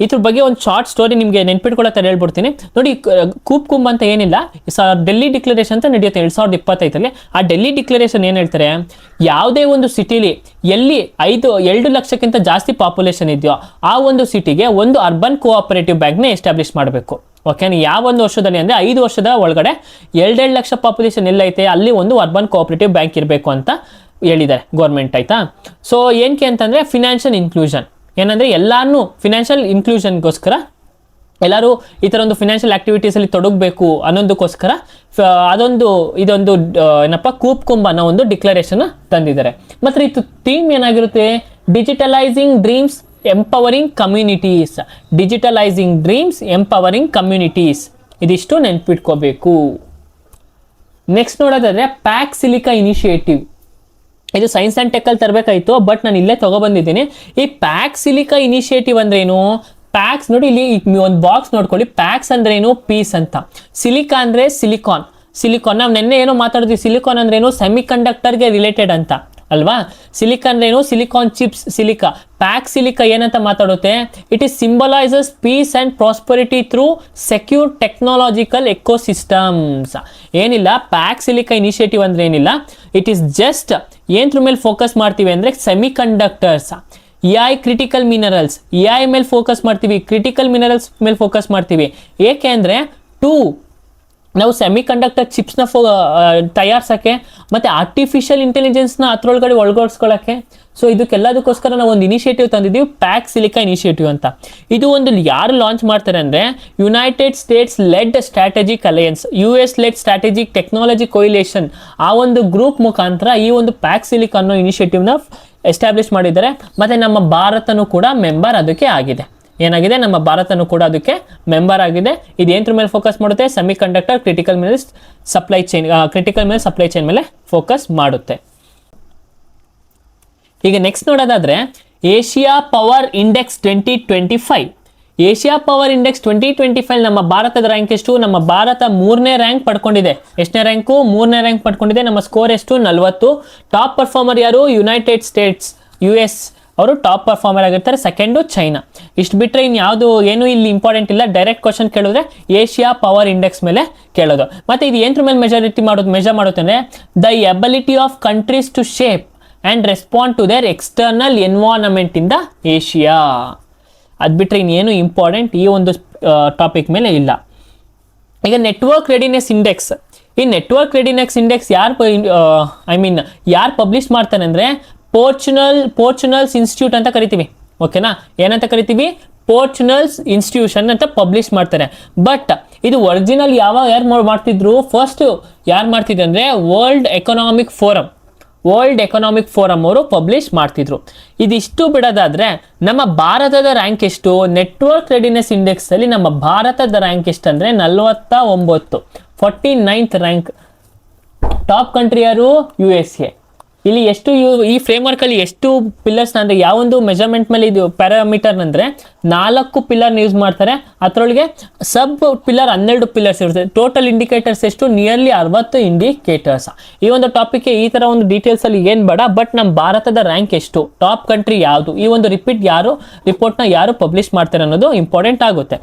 ಇದ್ರ ಬಗ್ಗೆ ಒಂದು ಶಾರ್ಟ್ ಸ್ಟೋರಿ ನಿಮಗೆ ನೆನ್ಪಿಟ್ಕೊಳ್ಳೋ ಹೇಳ್ಬಿಡ್ತೀನಿ ನೋಡಿ. ಕೂಪ್ ಕುಂಬ್ ಅಂತ ಏನಿಲ್ಲ, ಡೆಲ್ಲಿ ಡಿಕ್ಲರೇಷನ್ ಅಂತ ನಡೆಯುತ್ತೆ 2025. ಆ ಡೆಲ್ಲಿ ಡಿಕ್ಲರೇಷನ್ ಏನು ಹೇಳ್ತಾರೆ, ಯಾವುದೇ ಒಂದು ಸಿಟಿಲಿ ಎಲ್ಲಿ 2 ಲಕ್ಷಕ್ಕಿಂತ ಜಾಸ್ತಿ ಪಾಪ್ಯುಲೇಷನ್ ಇದೆಯೋ ಆ ಒಂದು ಸಿಟಿಗೆ ಒಂದು ಅರ್ಬನ್ ಕೋಆಪರೇಟಿವ್ ಬ್ಯಾಂಕ್ನ ಎಸ್ಟಾಬ್ಲಿಷ್ ಮಾಡಬೇಕು. ಓಕೆ, ಯಾವ ಒಂದು ವರ್ಷದಲ್ಲಿ ಅಂದರೆ 5 ವರ್ಷದ ಒಳಗಡೆ 2 ಲಕ್ಷ ಪಾಪ್ಯುಲೇಷನ್ ಎಲ್ಲೈತೆ ಅಲ್ಲಿ ಒಂದು ಅರ್ಬನ್ ಕೋಆಪರೇಟಿವ್ ಬ್ಯಾಂಕ್ ಇರಬೇಕು ಅಂತ ಹೇಳಿದ್ದಾರೆ ಗೌರ್ಮೆಂಟ್. ಆಯ್ತಾ. ಸೊ ಏನಕ್ಕೆ ಅಂತಂದರೆ ಫಿನಾನ್ಷಿಯಲ್ ಇನ್ಕ್ಲೂಷನ್, ಏನಂದರೆ ಎಲ್ಲಾನು ಫಿನಾನ್ಷಿಯಲ್ ಇನ್ಕ್ಲೂಷನ್ಗೋಸ್ಕರ ಎಲ್ಲರೂ ಈ ಥರ ಒಂದು ಫಿನಾನ್ಷಿಯಲ್ ಆಕ್ಟಿವಿಟೀಸಲ್ಲಿ ತೊಡಗಬೇಕು ಅನ್ನೋದಕ್ಕೋಸ್ಕರ ಇದೊಂದು ಏನಪ್ಪ ಕೂಪ್ ಕುಂಬ್ ಅನ್ನೋ ಒಂದು ಡಿಕ್ಲರೇಷನ್ ತಂದಿದ್ದಾರೆ. ಮತ್ತು ಇದು ಥೀಮ್ ಏನಾಗಿರುತ್ತೆ? ಡಿಜಿಟಲೈಸಿಂಗ್ ಡ್ರೀಮ್ಸ್ ಎಂಪವರಿಂಗ್ ಕಮ್ಯುನಿಟೀಸ್. ಇದಿಷ್ಟು ನೆನ್ಪಿಟ್ಕೋಬೇಕು. ನೆಕ್ಸ್ಟ್ ನೋಡೋದಾದ್ರೆ ಪ್ಯಾಕ್ ಸಿಲಿಕಾ ಇನಿಷಿಯೇಟಿವ್. ಇದು ಸೈನ್ಸ್ ಆ್ಯಂಡ್ ಟೆಕ್ಕಲ್ಲಿ ತರಬೇಕಾಯಿತು, ಬಟ್ ನಾನು ಇಲ್ಲೇ ತೊಗೊಬಂದಿದ್ದೀನಿ. ಈ ಪ್ಯಾಕ್ ಸಿಲಿಕಾ ಇನಿಷಿಯೇಟಿವ್ ಅಂದ್ರೆ ಏನು? ಪ್ಯಾಕ್ಸ್ ನೋಡಿ, ಇಲ್ಲಿ ಒಂದು ಬಾಕ್ಸ್ ನೋಡ್ಕೊಳ್ಳಿ. ಪ್ಯಾಕ್ಸ್ ಅಂದ್ರೆ ಏನು? ಪೀಸ್ ಅಂತ. ಸಿಲಿಕಾ ಅಂದ್ರೆ ಸಿಲಿಕಾನ್. ನಾವು ನೆನ್ನೆ ಏನೋ ಮಾತಾಡಿದ್ವಿ, ಸಿಲಿಕಾನ್ ಅಂದ್ರೆ ಏನು? ಸೆಮಿ ಕಂಡಕ್ಟರ್ಗೆ ರಿಲೇಟೆಡ್ ಅಂತ ಅಲ್ವಾ. ಸಿಲಿಕಾ ಅಂದ್ರೆ ಏನು? Silicon chips silica. Pax silica ಏನಂತ ಮಾತಾಡುತ್ತೆ? It is symbolizes peace and prosperity through secure technological ecosystems. ಏನಿಲ್ಲ, ಪ್ಯಾಕ್ ಸಿಲಿಕಾ ಇನಿಷಿಯೇಟಿವ್ ಅಂದ್ರೆ ಏನಿಲ್ಲ, ಇಟ್ ಈಸ್ ಜಸ್ಟ್ ಏನ್ರ ಮೇಲೆ ಫೋಕಸ್ ಮಾಡ್ತೀವಿ ಅಂದ್ರೆ ಸೆಮಿ ಕಂಡಕ್ಟರ್ಸ್, ಕ್ರಿಟಿಕಲ್ ಮಿನರಲ್ಸ್, ಮೇಲೆ ಫೋಕಸ್ ಮಾಡ್ತೀವಿ, ಕ್ರಿಟಿಕಲ್ ಮಿನರಲ್ಸ್ ಮೇಲೆ ಫೋಕಸ್ ಮಾಡ್ತೀವಿ. ಏಕೆ ಅಂದ್ರೆ ನಾವು ಸೆಮಿ ಕಂಡಕ್ಟರ್ ಚಿಪ್ಸ್ನ ತಯಾರಿಸೋಕ್ಕೆ ಮತ್ತು ಆರ್ಟಿಫಿಷಿಯಲ್ ಇಂಟೆಲಿಜೆನ್ಸ್ನ ಅದರೊಳಗಡೆ ಒಳಗೊಳಿಸ್ಕೊಳ್ಳೋಕ್ಕೆ. ಸೊ ಇದಕ್ಕೆಲ್ಲದಕ್ಕೋಸ್ಕರ ನಾವು ಒಂದು ಇನಿಷಿಯೇಟಿವ್ ತಂದಿದ್ದೀವಿ, ಪ್ಯಾಕ್ ಸಿಲಿಕಾ ಇನಿಷಿಯೇಟಿವ್ ಅಂತ. ಇದು ಒಂದು ಯಾರು ಲಾಂಚ್ ಮಾಡ್ತಾರೆ ಅಂದರೆ United States LED strategic alliance, US LED strategic technology ಕೊಯಿಲೇಷನ್, ಆ ಒಂದು ಗ್ರೂಪ್ ಮುಖಾಂತರ ಈ ಒಂದು ಪ್ಯಾಕ್ ಸಿಲಿಕಾ ಅನ್ನೋ ಇನಿಷಿಯೇಟಿವ್ನ ಎಸ್ಟಾಬ್ಲಿಷ್ ಮಾಡಿದ್ದಾರೆ. ಮತ್ತು ನಮ್ಮ ಭಾರತನೂ ಕೂಡ ಮೆಂಬರ್ ಅದಕ್ಕೆ ಆಗಿದೆ. ಏನಾಗಿದೆ? ನಮ್ಮ ಭಾರತನೂ ಕೂಡ ಅದಕ್ಕೆ ಮೆಂಬರ್ ಆಗಿದೆ. ಇದು ಏನ್ರ ಮೇಲೆ ಫೋಕಸ್ ಮಾಡುತ್ತೆ? Semi conductor, critical minerals supply chain ಮೇಲೆ ಫೋಕಸ್ ಮಾಡುತ್ತೆ. ಈಗ ನೆಕ್ಸ್ಟ್ ನೋಡೋದಾದ್ರೆ Asia power index 2025. Asia power index 2025 ನಮ್ಮ ಭಾರತದ ರ್ಯಾಂಕ್ ಎಷ್ಟು? ನಮ್ಮ ಭಾರತ 3ನೇ ರ್ಯಾಂಕ್ ಪಡ್ಕೊಂಡಿದೆ. ಎಷ್ಟನೇ ರ್ಯಾಂಕು? 3ನೇ ರ್ಯಾಂಕ್ ಪಡ್ಕೊಂಡಿದೆ. ನಮ್ಮ ಸ್ಕೋರ್ ಎಷ್ಟು? 40. ಟಾಪ್ ಪರ್ಫಾರ್ಮರ್ ಯಾರು? ಯುನೈಟೆಡ್ ಸ್ಟೇಟ್ಸ್, US ಅವರು ಟಾಪ್ ಪರ್ಫಾರ್ಮರ್ ಆಗಿರ್ತಾರೆ. Second China. ಇಷ್ಟು ಬಿಟ್ಟರೆ ಇನ್ಯಾವುದು ಏನು ಇಲ್ಲಿ ಇಂಪಾರ್ಟೆಂಟ್ ಇಲ್ಲ. ಡೈರೆಕ್ಟ್ ಕ್ವಶನ್ ಕೇಳಿದ್ರೆ ಏಷ್ಯಾ ಪವರ್ ಇಂಡೆಕ್ಸ್ ಮೇಲೆ ಕೇಳೋದು. ಮತ್ತು ಇದು ಏನ್ರ ಮೇಲೆ ಮೆಜರ್ ಮಾಡುತ್ತೆ ಅಂದರೆ the ability of countries to shape and respond to their external environment in the Asia. ಅದು ಬಿಟ್ಟರೆ ಇನ್ನೇನು ಇಂಪಾರ್ಟೆಂಟ್ ಈ ಒಂದು ಟಾಪಿಕ್ ಮೇಲೆ ಇಲ್ಲ. ಈಗ ನೆಟ್ವರ್ಕ್ ರೆಡಿನೆಸ್ ಇಂಡೆಕ್ಸ್. ಈ ನೆಟ್ವರ್ಕ್ ರೆಡಿನೆಸ್ ಇಂಡೆಕ್ಸ್ ಯಾರು ಪಬ್ಲಿಷ್ ಮಾಡ್ತಾರೆ ಅಂದರೆ ಪೋರ್ಚುನಲ್ಸ್ ಇನ್ಸ್ಟಿಟ್ಯೂಟ್ ಅಂತ ಕರಿತೀವಿ. ಓಕೆನಾ. ಏನಂತ ಕರಿತೀವಿ? ಪೋರ್ಚುನಲ್ಸ್ ಇನ್ಸ್ಟಿಟ್ಯೂಷನ್ ಅಂತ ಪಬ್ಲಿಷ್ ಮಾಡ್ತಾರೆ. ಬಟ್ ಇದು ಒರಿಜಿನಲ್ ಯಾರು ಮಾಡ್ತಿದ್ರು? ಫಸ್ಟ್ ಯಾರು ಮಾಡ್ತಿದ್ರು ಅಂದರೆ ವರ್ಲ್ಡ್ ಎಕನಾಮಿಕ್ ಫೋರಮ್ ಅವರು ಪಬ್ಲಿಷ್ ಮಾಡ್ತಿದ್ರು. ಇದಿಷ್ಟು ಬಿಡೋದಾದ್ರೆ ನಮ್ಮ ಭಾರತದ ರ್ಯಾಂಕ್ ಎಷ್ಟು? ನೆಟ್ವರ್ಕ್ ರೆಡಿನೆಸ್ ಇಂಡೆಕ್ಸ್ ಅಲ್ಲಿ ನಮ್ಮ ಭಾರತದ ರ್ಯಾಂಕ್ ಎಷ್ಟು ಅಂದರೆ 49th ರ್ಯಾಂಕ್. ಟಾಪ್ ಕಂಟ್ರಿ ಯಾರು? USA. ಇಲ್ಲಿ ಎಷ್ಟು ಈ ಫ್ರೇಮ್ವರ್ಕ್ ಅಲ್ಲಿ ಎಷ್ಟು ಪಿಲ್ಲರ್ಸ್ ಅಂದರೆ ಯಾವೊಂದು ಮೆಜರ್ಮೆಂಟ್ ಮೇಲೆ ಇದು ಪ್ಯಾರಾಮೀಟರ್ ಅಂದರೆ 4 ಪಿಲ್ಲರ್ನ ಯೂಸ್ ಮಾಡ್ತಾರೆ. ಅದರೊಳಗೆ ಸಬ್ ಪಿಲ್ಲರ್ 12 ಪಿಲ್ಲರ್ಸ್ ಇರುತ್ತೆ. ಟೋಟಲ್ ಇಂಡಿಕೇಟರ್ಸ್ ಎಷ್ಟು? Nearly 60 indicators. ಈ ಒಂದು ಟಾಪಿಕ್ಗೆ ಈ ಥರ ಒಂದು ಡೀಟೇಲ್ಸ್ ಅಲ್ಲಿ ಏನು ಬೇಡ, ಬಟ್ ನಮ್ಮ ಭಾರತದ ರ್ಯಾಂಕ್ ಎಷ್ಟು, ಟಾಪ್ ಕಂಟ್ರಿ ಯಾವುದು, ಈ ಒಂದು ರಿಪೋರ್ಟ್ನ ಯಾರು ಪಬ್ಲಿಷ್ ಮಾಡ್ತಾರೆ ಅನ್ನೋದು ಇಂಪಾರ್ಟೆಂಟ್ ಆಗುತ್ತೆ.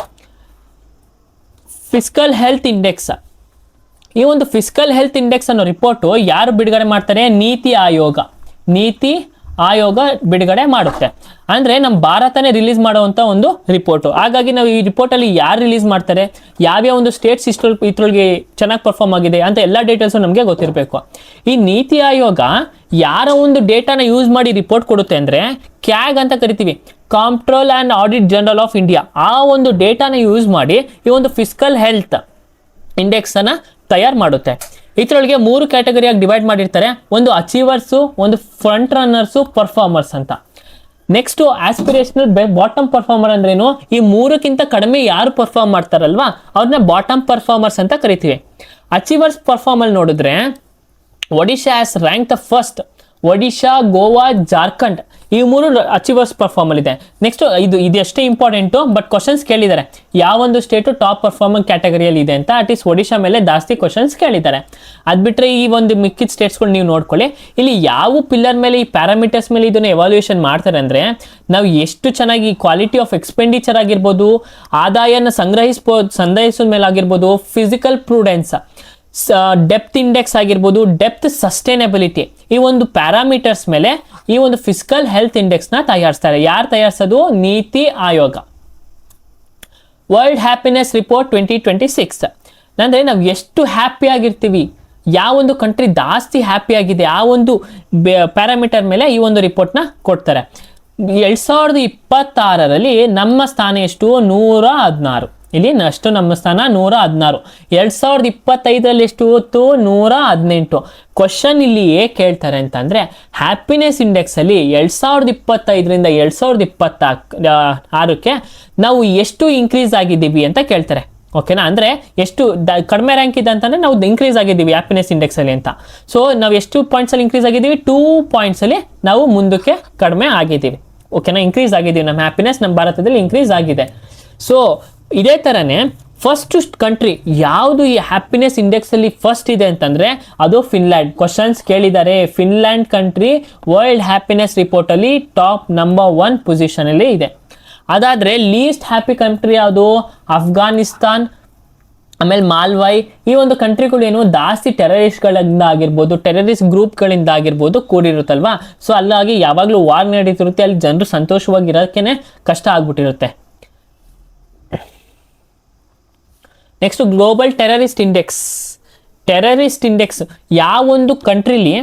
Fiscal health index. ಈ ಒಂದು ಫಿಸ್ಕಲ್ ಹೆಲ್ತ್ ಇಂಡೆಕ್ಸ್ ಅನ್ನೋ ರಿಪೋರ್ಟು ಯಾರು ಬಿಡುಗಡೆ ಮಾಡ್ತಾರೆ? ನೀತಿ ಆಯೋಗ ಬಿಡುಗಡೆ ಮಾಡುತ್ತೆ. ಅಂದ್ರೆ ನಮ್ಮ ಭಾರತನೇ ರಿಲೀಸ್ ಮಾಡುವಂತ ಒಂದು ರಿಪೋರ್ಟ್. ಹಾಗಾಗಿ ನಾವು ಈ ರಿಪೋರ್ಟ್ ಅಲ್ಲಿ ಯಾರು ರಿಲೀಸ್ ಮಾಡ್ತಾರೆ, ಯಾವ್ಯಾವ ಒಂದು ಸ್ಟೇಟ್ಸ್ ಇದ್ರೊಳಗೆ ಚೆನ್ನಾಗಿ ಪರ್ಫಾರ್ಮ್ ಆಗಿದೆ ಅಂತ ಎಲ್ಲ ಡೀಟೇಲ್ಸ್ ನಮಗೆ ಗೊತ್ತಿರಬೇಕು. ಈ ನೀತಿ ಆಯೋಗ ಯಾರ ಒಂದು ಡೇಟಾನ ಯೂಸ್ ಮಾಡಿ ರಿಪೋರ್ಟ್ ಕೊಡುತ್ತೆ ಅಂದ್ರೆ ಕ್ಯಾಗ್ ಅಂತ ಕರಿತೀವಿ, control and audit general of India. ಆ ಒಂದು ಡೇಟಾನ ಯೂಸ್ ಮಾಡಿ ಈ ಒಂದು ಫಿಸ್ಕಲ್ ಹೆಲ್ತ್ ಇಂಡೆಕ್ಸ್ ಅನ್ನ ತಯಾರು ಮಾಡುತ್ತೆ. ಇದರೊಳಗೆ 3 ಕ್ಯಾಟಗರಿಯಾಗಿ ಡಿವೈಡ್ ಮಾಡಿರ್ತಾರೆ. ಒಂದು ಅಚೀವರ್ಸು, ಒಂದು ಫ್ರಂಟ್ ರನ್ನರ್ಸು, ಪರ್ಫಾರ್ಮರ್ಸ್ ಅಂತ. ನೆಕ್ಸ್ಟ್ ಆಸ್ಪಿರೇಷನಲ್ ಬಾಟಮ್ ಪರ್ಫಾರ್ಮರ್ ಅಂದ್ರೇನು, ಈ 3ಕ್ಕಿಂತ ಕಡಿಮೆ ಯಾರು ಪರ್ಫಾರ್ಮ್ ಮಾಡ್ತಾರಲ್ವಾ ಅವ್ರನ್ನ ಬಾಟಮ್ ಪರ್ಫಾರ್ಮರ್ಸ್ ಅಂತ ಕರಿತೀವಿ. ಅಚೀವರ್ಸ್ ಪರ್ಫಾರ್ಮರ್ ನೋಡಿದ್ರೆ Odisha has rank the first. Odisha, Goa, Jharkhand ಈ 3 ಅಚೀವರ್ಸ್ ಪರ್ಫಾರ್ಮರ್ ಇದೆ. ನೆಕ್ಸ್ಟ್ ಇದು ಎಷ್ಟೇ ಇಂಪಾರ್ಟೆಂಟು, ಬಟ್ ಕ್ವಶನ್ಸ್ ಕೇಳಿದ್ದಾರೆ ಯಾವೊಂದು ಸ್ಟೇಟು ಟಾಪ್ ಪರ್ಫಾರ್ಮರ್ ಕ್ಯಾಟಗರಿಯಲ್ಲಿ ಇದೆ ಅಂತ. ಅಟ್ಲೀಸ್ಟ್ ಒಡಿಶಾ ಮೇಲೆ ಜಾಸ್ತಿ ಕ್ವಶನ್ಸ್ ಕೇಳಿದ್ದಾರೆ. ಅದು ಬಿಟ್ಟರೆ ಈ ಒಂದು ಮಿಕ್ಕಿದ ಸ್ಟೇಟ್ಸ್ಗಳು ನೀವು ನೋಡ್ಕೊಳ್ಳಿ. ಇಲ್ಲಿ ಯಾವ ಪಿಲ್ಲರ್ ಮೇಲೆ, ಈ ಪ್ಯಾರಾಮೀಟರ್ಸ್ ಮೇಲೆ ಇದನ್ನು ಎವಾಲ್ಯೂಯೇಷನ್ ಮಾಡ್ತಾರೆ ಅಂದರೆ, ನಾವು ಎಷ್ಟು ಚೆನ್ನಾಗಿ ಕ್ವಾಲಿಟಿ ಆಫ್ ಎಕ್ಸ್ಪೆಂಡಿಚರ್ ಆಗಿರ್ಬೋದು, ಆದಾಯನ ಸಂಗ್ರಹಿಸೋದ ಮೇಲೆ ಆಗಿರ್ಬೋದು, ಫಿಸಿಕಲ್ ಪ್ರೂಡೆನ್ಸ್, ಡೆಪ್ತ್ ಇಂಡೆಕ್ಸ್ ಆಗಿರ್ಬೋದು, ಡೆಪ್ತ್ ಸಸ್ಟೈನಬಿಲಿಟಿ, ಈ ಒಂದು ಪ್ಯಾರಾಮೀಟರ್ಸ್ ಮೇಲೆ ಈ ಒಂದು ಫಿಸಿಕಲ್ ಹೆಲ್ತ್ ಇಂಡೆಕ್ಸ್ನ ತಯಾರಿಸ್ತಾರೆ. ಯಾರು ತಯಾರಿಸೋದು? NITI Aayog. World happiness report 2026 ಅಂದರೆ ನಾವು ಎಷ್ಟು ಹ್ಯಾಪಿ ಆಗಿರ್ತೀವಿ, ಯಾವೊಂದು ಕಂಟ್ರಿ ಜಾಸ್ತಿ ಹ್ಯಾಪಿ ಆಗಿದೆ ಆ ಒಂದು ಪ್ಯಾರಾಮೀಟರ್ ಮೇಲೆ ಈ ಒಂದು ರಿಪೋರ್ಟ್ನ ಕೊಡ್ತಾರೆ. 2026ರಲ್ಲಿ ನಮ್ಮ ಸ್ಥಾನ ಎಷ್ಟು? 116. ಇಲ್ಲಿ ಅಷ್ಟು ನಮ್ಮ ಸ್ಥಾನ 116. 2025ರಲ್ಲಿ ಎಷ್ಟು ಹೊತ್ತು? 118. ಕ್ವಶನ್ ಇಲ್ಲಿ ಹೇಗೆ ಕೇಳ್ತಾರೆ ಅಂತಂದರೆ, ಹ್ಯಾಪಿನೆಸ್ ಇಂಡೆಕ್ಸಲ್ಲಿ 2025ರಿಂದ 2026ಕ್ಕೆ ನಾವು ಎಷ್ಟು ಇನ್ಕ್ರೀಸ್ ಆಗಿದ್ದೀವಿ ಅಂತ ಕೇಳ್ತಾರೆ. ಓಕೆನಾ? ಅಂದರೆ ಎಷ್ಟು ಕಡಿಮೆ ರ್ಯಾಂಕ್ ಇದೆ ಅಂತಂದರೆ ನಾವು ಇನ್ಕ್ರೀಸ್ ಆಗಿದ್ದೀವಿ ಹ್ಯಾಪಿನೆಸ್ ಇಂಡೆಕ್ಸಲ್ಲಿ ಅಂತ. ಸೊ ನಾವು ಎಷ್ಟು ಪಾಯಿಂಟ್ಸಲ್ಲಿ ಇನ್ಕ್ರೀಸ್ ಆಗಿದ್ದೀವಿ? 2 ಪಾಯಿಂಟ್ಸಲ್ಲಿ ನಾವು ಮುಂದಕ್ಕೆ ಕಡಿಮೆ ಆಗಿದ್ದೀವಿ. ಓಕೆನಾ? ಇನ್ಕ್ರೀಸ್ ಆಗಿದ್ದೀವಿ, ನಮ್ಮ ಹ್ಯಾಪಿನೆಸ್ ನಮ್ಮ ಭಾರತದಲ್ಲಿ ಇನ್ಕ್ರೀಸ್ ಆಗಿದೆ. ಸೊ ಇದೇ ಥರನೇ ಫಸ್ಟ್ ಕಂಟ್ರಿ ಯಾವುದು ಈ ಹ್ಯಾಪಿನೆಸ್ ಇಂಡೆಕ್ಸಲ್ಲಿ ಫಸ್ಟ್ ಇದೆ ಅಂತಂದರೆ ಅದು ಫಿನ್ಲ್ಯಾಂಡ್. ಕ್ವಶನ್ಸ್ ಕೇಳಿದ್ದಾರೆ. ಫಿನ್ಲ್ಯಾಂಡ್ ಕಂಟ್ರಿ ವರ್ಲ್ಡ್ ಹ್ಯಾಪಿನೆಸ್ ರಿಪೋರ್ಟಲ್ಲಿ ಟಾಪ್ ನಂಬರ್ 1 ಪೊಸಿಷನಲ್ಲಿ ಇದೆ. ಅದಾದರೆ ಲೀಸ್ಟ್ ಹ್ಯಾಪಿ ಕಂಟ್ರಿ ಯಾವುದು? ಅಫ್ಘಾನಿಸ್ತಾನ್, ಆಮೇಲೆ ಮಾಲ್ವಾಯ್. ಈ ಒಂದು ಕಂಟ್ರಿಗಳು ಏನು ಜಾಸ್ತಿ ಟೆರರಿಸ್ಟ್ಗಳಿಂದ ಆಗಿರ್ಬೋದು, ಟೆರರಿಸ್ಟ್ ಗ್ರೂಪ್ಗಳಿಂದ ಆಗಿರ್ಬೋದು ಕೂಡಿರುತ್ತಲ್ವಾ. ಸೊ ಅಲ್ಲಾಗಿ ಯಾವಾಗಲೂ ವಾರ್ ನಡೀತಿರುತ್ತೆ, ಅಲ್ಲಿ ಜನರು ಸಂತೋಷವಾಗಿರೋಕ್ಕೇ ಕಷ್ಟ ಆಗ್ಬಿಟ್ಟಿರುತ್ತೆ. ನೆಕ್ಸ್ಟ್ ಗ್ಲೋಬಲ್ ಟೆರರಿಸ್ಟ್ ಇಂಡೆಕ್ಸ್ ಯಾವೊಂದು ಕಂಟ್ರಿಲಿ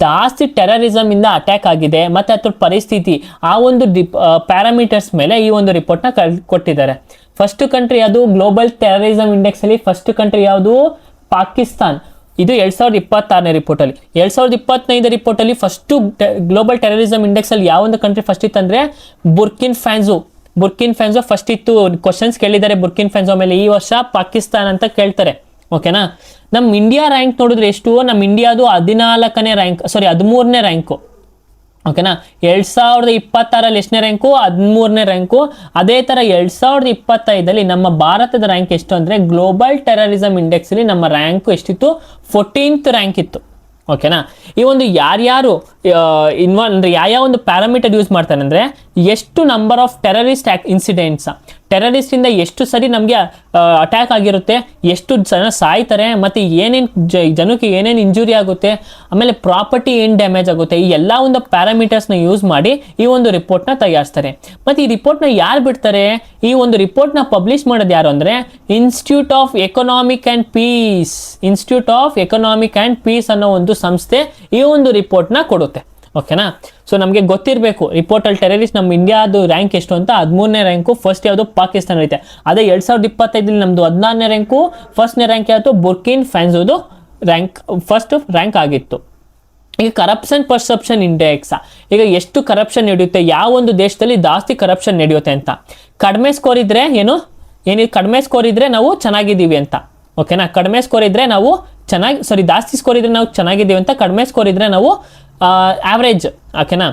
ಜಾಸ್ತಿ ಟೆರರಿಸಮ್ ಇಂದ ಅಟ್ಯಾಕ್ ಆಗಿದೆ ಮತ್ತು ಅದ್ರ ಪರಿಸ್ಥಿತಿ, ಆ ಒಂದು ಪ್ಯಾರಾಮೀಟರ್ಸ್ ಮೇಲೆ ಈ ಒಂದು ರಿಪೋರ್ಟ್ನ ಕೊಟ್ಟಿದ್ದಾರೆ. ಫಸ್ಟ್ ಕಂಟ್ರಿ ಯಾವುದು ಗ್ಲೋಬಲ್ ಟೆರರಿಸಮ್ ಇಂಡೆಕ್ಸಲ್ಲಿ? ಫಸ್ಟ್ ಕಂಟ್ರಿ ಯಾವುದು? ಪಾಕಿಸ್ತಾನ್. ಇದು 2026ನೇ ರಿಪೋರ್ಟಲ್ಲಿ. 2025 ರಿಪೋರ್ಟಲ್ಲಿ ಫಸ್ಟು ಗ್ಲೋಬಲ್ ಟೆರರಿಸಮ್ ಇಂಡೆಕ್ಸಲ್ಲಿ ಯಾವೊಂದು ಕಂಟ್ರಿ ಫಸ್ಟ್ ಇತ್ತಂದರೆ ಬುರ್ಕಿನ್ ಫ್ಯಾನ್ಸೋ ಫಸ್ಟ್ ಇತ್ತು. ಕ್ವಶನ್ಸ್ ಕೇಳಿದ್ದಾರೆ ಬುರ್ಕಿನ್ ಫ್ಯಾನ್ಸೋ ಮೇಲೆ. ಈ ವರ್ಷ ಪಾಕಿಸ್ತಾನ್ ಅಂತ ಕೇಳ್ತಾರೆ. ಓಕೆನಾ? ನಮ್ಮ ಇಂಡಿಯಾ ರ್ಯಾಂಕ್ ನೋಡಿದ್ರೆ ಎಷ್ಟು? ನಮ್ಮ ಇಂಡಿಯಾದು 13ನೇ ರ್ಯಾಂಕು. ಓಕೆನಾ? 2026ರಲ್ಲಿ ಎಷ್ಟನೇ ರ್ಯಾಂಕು? 13ನೇ ರ್ಯಾಂಕು. ಅದೇ ಥರ 2025ರಲ್ಲಿ ನಮ್ಮ ಭಾರತದ ರ್ಯಾಂಕ್ ಎಷ್ಟು ಅಂದರೆ ಗ್ಲೋಬಲ್ ಟೆರರಿಸಮ್ ಇಂಡೆಕ್ಸಲ್ಲಿ ನಮ್ಮ ರ್ಯಾಂಕು ಎಷ್ಟಿತ್ತು? 14th ರ್ಯಾಂಕ್ ಇತ್ತು. ಓಕೆನಾ? ಈ ಒಂದು ಯಾರ್ಯಾರು ಅಂದರೆ ಯಾವ ಒಂದು ಪ್ಯಾರಾಮೀಟರ್ ಯೂಸ್ ಮಾಡ್ತಾರೆ ಅಂದರೆ ಎಷ್ಟು ನಂಬರ್ ಆಫ್ ಟೆರರಿಸ್ಟ್ ಇನ್ಸಿಡೆಂಟ್ಸ್, ಟೆರರಿಸ್ಟಿಂದ ಎಷ್ಟು ಸರಿ ನಮಗೆ ಅಟ್ಯಾಕ್ ಆಗಿರುತ್ತೆ, ಎಷ್ಟು ಜನ ಸಾಯ್ತಾರೆ, ಮತ್ತು ಜನಕ್ಕೆ ಏನೇನು ಇಂಜುರಿ ಆಗುತ್ತೆ, ಆಮೇಲೆ ಪ್ರಾಪರ್ಟಿ ಏನು ಡ್ಯಾಮೇಜ್ ಆಗುತ್ತೆ, ಈ ಎಲ್ಲ ಒಂದು ಪ್ಯಾರಾಮೀಟರ್ಸ್ನ ಯೂಸ್ ಮಾಡಿ ಈ ಒಂದು ರಿಪೋರ್ಟ್ನ ತಯಾರಿಸ್ತಾರೆ. ಮತ್ತು ಈ ರಿಪೋರ್ಟ್ನ ಯಾರು ಬಿಡ್ತಾರೆ? ಈ ಒಂದು ರಿಪೋರ್ಟ್ನ ಪಬ್ಲಿಷ್ ಮಾಡೋದು ಯಾರು ಅಂದರೆ institute of economic and peace ಅನ್ನೋ ಒಂದು ಸಂಸ್ಥೆ ಈ ಒಂದು ರಿಪೋರ್ಟ್ನ ಕೊಡುತ್ತೆ. ಓಕೆನಾ? ಸೊ ನಮಗೆ ಗೊತ್ತಿರಬೇಕು ರಿಪೋರ್ಟಲ್ಲಿ ಟೆರರಿಸ್ಟ್ ನಮ್ಮ ಇಂಡಿಯಾದು ರ್ಯಾಂಕ್ ಎಷ್ಟು ಅಂತ. 13ನೇ ರ್ಯಾಂಕು. ಫಸ್ಟ್ ಯಾವುದು? ಪಾಕಿಸ್ತಾನ ಐತೆ. ಅದೇ 2025ರಲ್ಲಿ ನಮ್ಮದು 16ನೇ ರ್ಯಾಂಕು. ಫಸ್ಟ್ನೇ ರ್ಯಾಂಕ್ ಯಾವುದು? ಬುರ್ಕಿನ್ ಫ್ಯಾನ್ಸೋದು ಫಸ್ಟ್ ರ್ಯಾಂಕ್ ಆಗಿತ್ತು. ಈಗ ಕರಪ್ಷನ್ ಪರ್ಸೆಪ್ಷನ್ ಇಂಡೆಕ್ಸ್, ಈಗ ಎಷ್ಟು ಕರಪ್ಷನ್ ನಡೆಯುತ್ತೆ, ಯಾವ ಒಂದು ದೇಶದಲ್ಲಿ ಜಾಸ್ತಿ ಕರಪ್ಷನ್ ನಡೆಯುತ್ತೆ ಅಂತ. ಕಡಿಮೆ ಸ್ಕೋರ್ ಇದ್ದರೆ ಕಡಿಮೆ ಸ್ಕೋರ್ ಇದ್ದರೆ ನಾವು ಚೆನ್ನಾಗಿದ್ದೀವಿ ಅಂತ. ಓಕೆನಾ? ಕಡಿಮೆ ಸ್ಕೋರ್ ಇದ್ದರೆ ನಾವು ಜಾಸ್ತಿ ಸ್ಕೋರ್ ಇದ್ದರೆ ನಾವು ಚೆನ್ನಾಗಿದ್ದೀವಿ ಅಂತ, ಕಡಿಮೆ ಸ್ಕೋರ್ ಇದ್ದರೆ ನಾವು ಆವ್ರೇಜ್. ಓಕೆನಾ?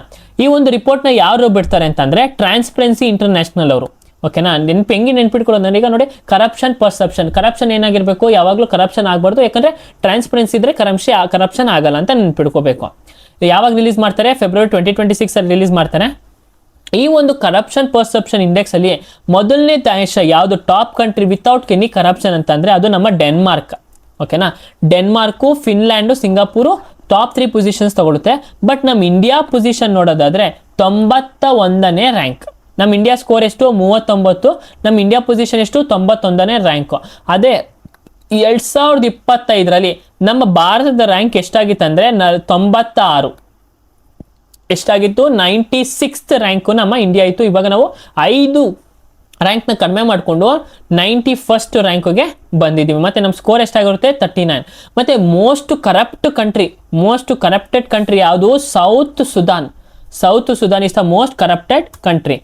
ಈ ಒಂದು ರಿಪೋರ್ಟ್ನ ಯಾರು ಬಿಡ್ತಾರೆ ಅಂತಂದರೆ ಟ್ರಾನ್ಸ್ಪರೆನ್ಸಿ ಇಂಟರ್ನ್ಯಾಷನಲ್ ಅವರು. ಓಕೆನಾ? ಹೆಂಗೆ ನೆನ್ಪಿಟ್ಕೊಳ್ಳೋದು ನನಗೆ ನೋಡಿ, ಕರಪ್ಷನ್ ಏನಾಗಿರಬೇಕು? ಯಾವಾಗಲೂ ಕರಪ್ಷನ್ ಆಗಬಾರ್ದು. ಯಾಕಂದರೆ ಟ್ರಾನ್ಸ್ಪರೆನ್ಸಿ ಇದ್ದರೆ ಕರಪ್ಷನ್ ಆಗಲ್ಲ ಅಂತ ನೆನ್ಪಿಟ್ಕೋಬೇಕು. ಯಾವಾಗ ರಿಲೀಸ್ ಮಾಡ್ತಾರೆ? ಫೆಬ್ರವರಿ 2026 ರಿಲೀಸ್ ಮಾಡ್ತಾರೆ. ಈ ಒಂದು ಕರಪ್ಷನ್ ಪರ್ಸೆಪ್ಷನ್ ಇಂಡೆಕ್ಸಲ್ಲಿ ಮೊದಲನೇ ದೇಶ ಯಾವುದು? Top country without any corruption ಅಂತಂದರೆ ಅದು ನಮ್ಮ ಡೆನ್ಮಾರ್ಕ್. ಓಕೆನಾ? ಡೆನ್ಮಾರ್ಕು, ಫಿನ್ಲ್ಯಾಂಡು, ಸಿಂಗಾಪುರು, ಟಾಪ್ 3 ಪೊಸಿಷನ್ಸ್ ತಗೊಳುತ್ತೆ. ಬಟ್ ನಮ್ಮ ಇಂಡಿಯಾ ಪೊಸಿಷನ್ ನೋಡೋದಾದ್ರೆ 91ನೇ ರ್ಯಾಂಕ್. ನಮ್ಮ ಇಂಡಿಯಾ ಸ್ಕೋರ್ ಎಷ್ಟು 39, ನಮ್ಮ ಇಂಡಿಯಾ ಪೊಸಿಷನ್ ಎಷ್ಟು 91ನೇ ರ್ಯಾಂಕು. ಅದೇ 2025ರಲ್ಲಿ ನಮ್ಮ ಭಾರತದ ರ್ಯಾಂಕ್ ಎಷ್ಟಾಗಿತ್ತು ಅಂದರೆ 96. ಎಷ್ಟಾಗಿತ್ತು 96th ರ್ಯಾಂಕು ನಮ್ಮ ಇಂಡಿಯಾ ಇತ್ತು. ಇವಾಗ ನಾವು 5 ರ್ಯಾಂಕ್ನ ಕಡಿಮೆ ಮಾಡಿಕೊಂಡು 91st ರ್ಯಾಂಕ್ಗೆ ಬಂದಿದ್ದೀವಿ. ಮತ್ತು ನಮ್ಮ ಸ್ಕೋರ್ ಎಷ್ಟಾಗಿರುತ್ತೆ 39. ಮತ್ತು ಮೋಸ್ಟ್ ಕರಪ್ಟೆಡ್ ಕಂಟ್ರಿ ಯಾವುದು? South Sudan is the most corrupted country.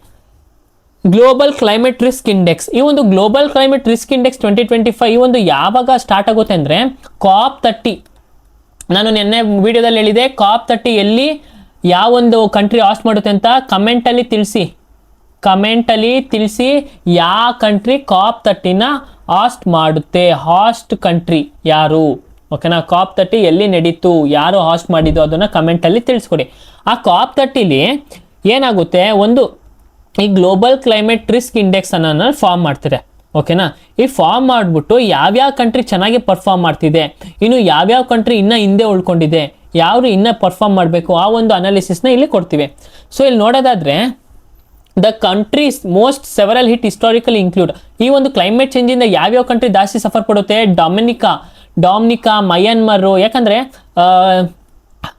Global climate risk index, ಈ ಒಂದು ಗ್ಲೋಬಲ್ ಕ್ಲೈಮೇಟ್ ರಿಸ್ಕ್ ಇಂಡೆಕ್ಸ್ 2025 ಈ ಒಂದು ಯಾವಾಗ ಸ್ಟಾರ್ಟ್ ಆಗುತ್ತೆ ಅಂದರೆ COP30. ನಾನು ನಿನ್ನೆ ವಿಡಿಯೋದಲ್ಲಿ ಹೇಳಿದೆ COP30 ಎಲ್ಲಿ ಯಾವೊಂದು ಕಂಟ್ರಿ ಹಾಸ್ಟ್ ಮಾಡುತ್ತೆ ಅಂತ ಕಮೆಂಟಲ್ಲಿ ತಿಳಿಸಿ ಯಾವ ಕಂಟ್ರಿ COP30ನ ಹಾಸ್ಟ್ ಮಾಡುತ್ತೆ. ಹಾಸ್ಟ್ ಕಂಟ್ರಿ ಯಾರು? ಓಕೆನಾ, COP30 ಎಲ್ಲಿ ನಡೀತು, ಯಾರು ಹಾಸ್ಟ್ ಮಾಡಿದ್ದು ಅದನ್ನು ಕಮೆಂಟಲ್ಲಿ ತಿಳಿಸ್ಕೊಡಿ. ಆ COP30ಲಿ ಏನಾಗುತ್ತೆ, ಒಂದು ಈ ಗ್ಲೋಬಲ್ ಕ್ಲೈಮೇಟ್ ರಿಸ್ಕ್ ಇಂಡೆಕ್ಸ್ ಅನ್ನ ಫಾರ್ಮ್ ಮಾಡ್ತಾರೆ. ಓಕೆನಾ, ಈ ಫಾರ್ಮ್ ಮಾಡಿಬಿಟ್ಟು ಯಾವ್ಯಾವ ಕಂಟ್ರಿ ಚೆನ್ನಾಗಿ ಪರ್ಫಾರ್ಮ್ ಮಾಡ್ತಿದೆ, ಇನ್ನು ಯಾವ್ಯಾವ ಕಂಟ್ರಿ ಇನ್ನೂ ಹಿಂದೆ ಉಳ್ಕೊಂಡಿದೆ, ಯಾರು ಇನ್ನೂ ಪರ್ಫಾರ್ಮ್ ಮಾಡಬೇಕು, ಆ ಒಂದು ಅನಾಲಿಸಿಸ್ನ ಇಲ್ಲಿ ಕೊಡ್ತೀವಿ. ಸೊ ಇಲ್ಲಿ ನೋಡೋದಾದ್ರೆ the countries most several hit historically include, ಈ ಒಂದು ಕ್ಲೈಮೇಟ್ ಚೇಂಜಿಂದ ಯಾವ್ಯಾವ ಕಂಟ್ರಿ ಜಾಸ್ತಿ ಸಫರ್ ಪಡುತ್ತೆ? ಡೊಮಿನಿಕಾ, ಮಯನ್ಮಾರು. ಯಾಕಂದರೆ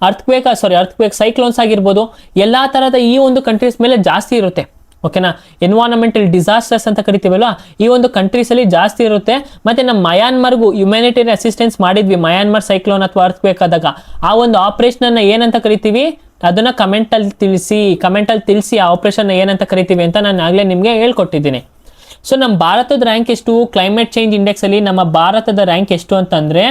ಅರ್ಥಕ್ವೇಕ್ ಸೈಕ್ಲೋನ್ಸ್ ಆಗಿರ್ಬೋದು, ಎಲ್ಲ ಥರದ ಈ ಒಂದು ಕಂಟ್ರೀಸ್ ಮೇಲೆ ಜಾಸ್ತಿ ಇರುತ್ತೆ. ಓಕೆನಾ, ಎನ್ವೈರನ್ಮೆಂಟಲ್ ಡಿಸಾಸ್ಟರ್ಸ್ ಅಂತ ಕರಿತೀವಲ್ಲ, ಈ ಒಂದು ಕಂಟ್ರೀಸಲ್ಲಿ ಜಾಸ್ತಿ ಇರುತ್ತೆ. ಮತ್ತು ನಮ್ಮ ಮಯನ್ಮಾರ್ಗೂ ಹ್ಯುಮ್ಯಾನಿಟೇರಿಯನ್ ಅಸಿಸ್ಟೆನ್ಸ್ ಮಾಡಿದ್ವಿ. ಮಯನ್ಮಾರ್ ಸೈಕ್ಲೋನ್ ಅಥವಾ ಅರ್ಥಕ್ವೇಕ್ ಆದಾಗ ಆ ಒಂದು ಆಪರೇಷನ್ನ ಏನಂತ ಕರಿತೀವಿ ಅದನ್ನು ಕಮೆಂಟಲ್ಲಿ ತಿಳಿಸಿ ಆ ಆಪರೇಷನ್ನ ಏನಂತ ಕರಿತೀವಿ ಅಂತ ನಾನು ಆಗಲೇ ನಿಮಗೆ ಹೇಳ್ಕೊಟ್ಟಿದ್ದೀನಿ. ಸೊ ನಮ್ಮ ಭಾರತದ ರ್ಯಾಂಕ್ ಎಷ್ಟು ಕ್ಲೈಮೇಟ್ ಚೇಂಜ್ ಇಂಡೆಕ್ಸಲ್ಲಿ? ನಮ್ಮ ಭಾರತದ ರ್ಯಾಂಕ್ ಎಷ್ಟು ಅಂತಂದರೆ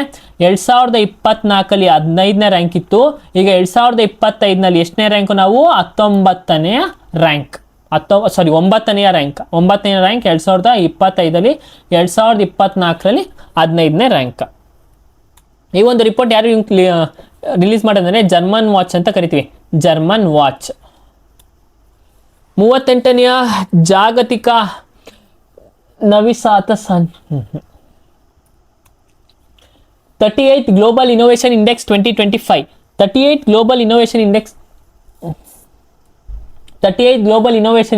2024ರಲ್ಲಿ 15ನೇ ರ್ಯಾಂಕ್ ಇತ್ತು. ಈಗ 2025ನಲ್ಲಿ ಎಷ್ಟನೇ ರ್ಯಾಂಕು ನಾವು? 9ನೇ ರ್ಯಾಂಕ್. 9ನೇ ರ್ಯಾಂಕ್ 2025ರಲ್ಲಿ, 2024ರಲ್ಲಿ 15ನೇ ರ್ಯಾಂಕ್. ಈ ಒಂದು ರಿಪೋರ್ಟ್ ಯಾರು ರಿಲೀಸ್ ಮಾಡೋದಂದರೆ ಜರ್ಮನ್ ವಾಚ್ ಅಂತ ಕರಿತೀವಿ. German watch. 38ನೇ ಜಾಗತಿಕ ನವಿಸಾತ 38th global innovation index 2025. 38th global innovation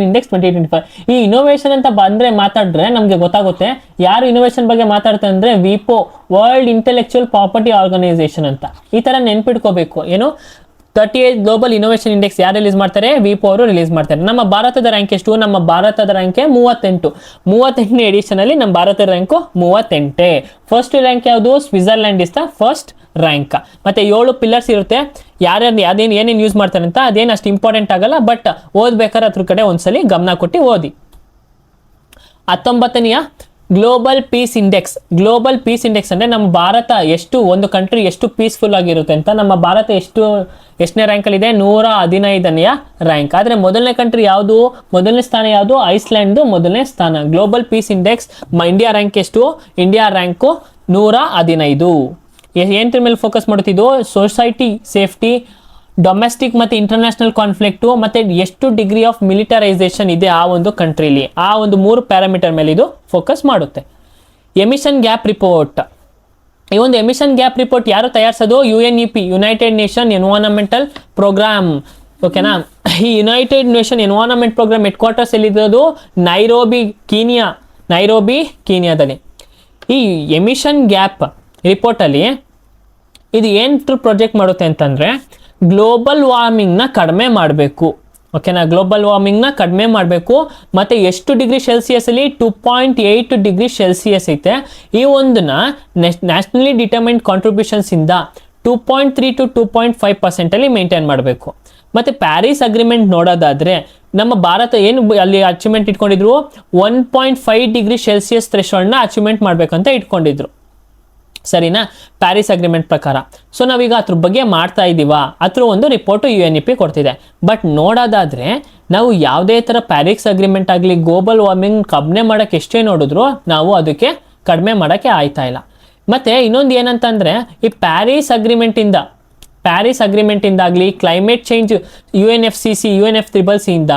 index 2025. ಈ ಇನೋವೇಷನ್ ಅಂತ ಮಾತಾಡಿದ್ರೆ ನಮಗೆ ಗೊತ್ತಾಗುತ್ತೆ ಯಾರು ಇನೋವೇಷನ್ ಬಗ್ಗೆ ಮಾತಾಡ್ತಾರೆ ಅಂದರೆ ವಿಪೋ, ವರ್ಲ್ಡ್ ಇಂಟೆಲೆಕ್ಚುಯಲ್ ಪ್ರಾಪರ್ಟಿ ಆರ್ಗನೈಸೇಷನ್ ಅಂತ. ಈ ಥರ ನೆನ್ಪಿಟ್ಕೋಬೇಕು. ಏನು 38th ಗ್ಲೋಬಲ್ ಇನೋವೇಷನ್ ಇಂಡೆಕ್ಸ್ ಯಾರು ರಿಲೀಸ್ ಮಾಡ್ತಾರೆ? ವಿಪೋ ಅವರು ರಿಲೀಸ್ ಮಾಡ್ತಾರೆ. ನಮ್ಮ ಭಾರತದ ರ್ಯಾಂಕ್ ಎಷ್ಟು? ನಮ್ಮ ಭಾರತದ ರ್ಯಾಂಕ್ 38ನೇ ಎಡಿಷನಲ್ಲಿ ನಮ್ಮ ಭಾರತದ ರ್ಯಾಂಕು 38. ಫಸ್ಟ್ ರ್ಯಾಂಕ್ ಯಾವುದು? Switzerland is the first rank. ಮತ್ತು 7 ಪಿಲ್ಲರ್ಸ್ ಇರುತ್ತೆ. ಏನೇನು ಯೂಸ್ ಮಾಡ್ತಾರೆ ಅಂತ ಅದೇನು ಅಷ್ಟು ಇಂಪಾರ್ಟೆಂಟ್ ಆಗಲ್ಲ, ಬಟ್ ಓದ್ಬೇಕಾದ್ರೆ ಅದ್ರ ಕಡೆ ಒಂದ್ಸಲಿ ಗಮನ ಕೊಟ್ಟು ಓದಿ. 19ನೇ global peace index. Global peace index ಅಂದರೆ ನಮ್ಮ ಭಾರತ ಒಂದು ಕಂಟ್ರಿ ಎಷ್ಟು ಪೀಸ್ಫುಲ್ ಆಗಿರುತ್ತೆ ಅಂತ. ನಮ್ಮ ಭಾರತ ಎಷ್ಟನೇ ರ್ಯಾಂಕಲ್ಲಿದೆ? 115ನೇ ರ್ಯಾಂಕ್. ಆದರೆ ಮೊದಲನೇ ಕಂಟ್ರಿ ಯಾವುದು? ಮೊದಲನೇ ಸ್ಥಾನ ಯಾವುದು? ಐಸ್ಲ್ಯಾಂಡ್ದು ಮೊದಲನೇ ಸ್ಥಾನ. Global peace index India rank ಎಷ್ಟು? India rank 115. ಏನರ ಮೇಲೆ ಫೋಕಸ್ ಮಾಡುತ್ತಿದ್ದು? ಸೊಸೈಟಿ ಸೇಫ್ಟಿ, ಡೊಮೆಸ್ಟಿಕ್ ಮತ್ತು ಇಂಟರ್ನ್ಯಾಷನಲ್ ಕಾನ್ಫ್ಲಿಕ್ಟು, ಮತ್ತು ಎಷ್ಟು ಡಿಗ್ರಿ ಆಫ್ ಮಿಲಿಟರೈಸೇಷನ್ ಇದೆ ಆ ಒಂದು ಕಂಟ್ರಿಲಿ. ಆ ಒಂದು 3 ಪ್ಯಾರಾಮೀಟರ್ ಮೇಲೆ ಇದು ಫೋಕಸ್ ಮಾಡುತ್ತೆ. Emission gap report. ಈ ಒಂದು ಎಮಿಷನ್ ಗ್ಯಾಪ್ ರಿಪೋರ್ಟ್ ಯಾರು ತಯಾರಿಸೋದು? UNEP, United Nation environmental programme. ಓಕೆನಾ, ಈ United Nation environment programme headquarters ಎಲ್ಲಿರೋದು? ನೈರೋಬಿ, ಕೀನಿಯಾದಲ್ಲಿ. ಈ ಎಮಿಷನ್ ಗ್ಯಾಪ್ ರಿಪೋರ್ಟಲ್ಲಿ ಇದು ಏನು ಪ್ರೊಜೆಕ್ಟ್ ಮಾಡುತ್ತೆ ಅಂತಂದರೆ ಗ್ಲೋಬಲ್ ವಾರ್ಮಿಂಗ್ನ ಕಡಿಮೆ ಮಾಡಬೇಕು. ಓಕೆನಾ, ಗ್ಲೋಬಲ್ ವಾರ್ಮಿಂಗ್ನ ಕಡಿಮೆ ಮಾಡಬೇಕು. ಮತ್ತು ಎಷ್ಟು ಡಿಗ್ರಿ ಸೆಲ್ಸಿಯಸಲ್ಲಿ? 2.8 ಡಿಗ್ರಿ ಸೆಲ್ಸಿಯಸ್ ಐತೆ. ಈ ಒಂದನ್ನ ನ್ಯಾಷನಲಿ ಡಿಟರ್ಮೈನ್ಡ್ ಕಾಂಟ್ರಿಬ್ಯೂಷನ್ಸಿಂದ 2.3 to 2.5% ಮೇಂಟೈನ್ ಮಾಡಬೇಕು. ಮತ್ತು ಪ್ಯಾರಿಸ್ ಅಗ್ರಿಮೆಂಟ್ ನೋಡೋದಾದರೆ ನಮ್ಮ ಭಾರತ ಏನು ಅಲ್ಲಿ ಅಚೀವ್ಮೆಂಟ್ ಇಟ್ಕೊಂಡಿದ್ರು? 1.5 ಡಿಗ್ರಿ ಸೆಲ್ಸಿಯಸ್ ಥ್ರೆಶೋಲ್ಡ್ನ ಅಚೀವ್ಮೆಂಟ್ ಮಾಡಬೇಕಂತ ಇಟ್ಕೊಂಡಿದ್ರು. ಸರಿನಾ, ಪ್ಯಾರಿಸ್ ಅಗ್ರಿಮೆಂಟ್ ಪ್ರಕಾರ. ಸೊ ನಾವೀಗ ಅದ್ರ ಬಗ್ಗೆ ಮಾಡ್ತಾ ಇದ್ದೀವಾ? ಅದ್ರ ಒಂದು ರಿಪೋರ್ಟು UNEP ಕೊಡ್ತಿದೆ. ಬಟ್ ನೋಡೋದಾದರೆ ನಾವು ಯಾವುದೇ ಥರ ಪ್ಯಾರಿಸ್ ಅಗ್ರಿಮೆಂಟ್ ಆಗಲಿ ಗ್ಲೋಬಲ್ ವಾರ್ಮಿಂಗ್ ಕಡಿಮೆ ಮಾಡೋಕ್ಕೆ ಎಷ್ಟೇ ನೋಡಿದ್ರು ನಾವು ಅದಕ್ಕೆ ಕಡಿಮೆ ಮಾಡೋಕ್ಕೆ ಆಯ್ತಾ ಇಲ್ಲ. ಮತ್ತು ಇನ್ನೊಂದು ಏನಂತಂದರೆ ಈ ಪ್ಯಾರಿಸ್ ಅಗ್ರಿಮೆಂಟಿಂದ ಪ್ಯಾರಿಸ್ ಅಗ್ರಿಮೆಂಟ್ ಇಂದಾಗ್ಲಿ, ಕ್ಲೈಮೇಟ್ ಚೇಂಜ್ UNFCC UNFCCC ಇಂದ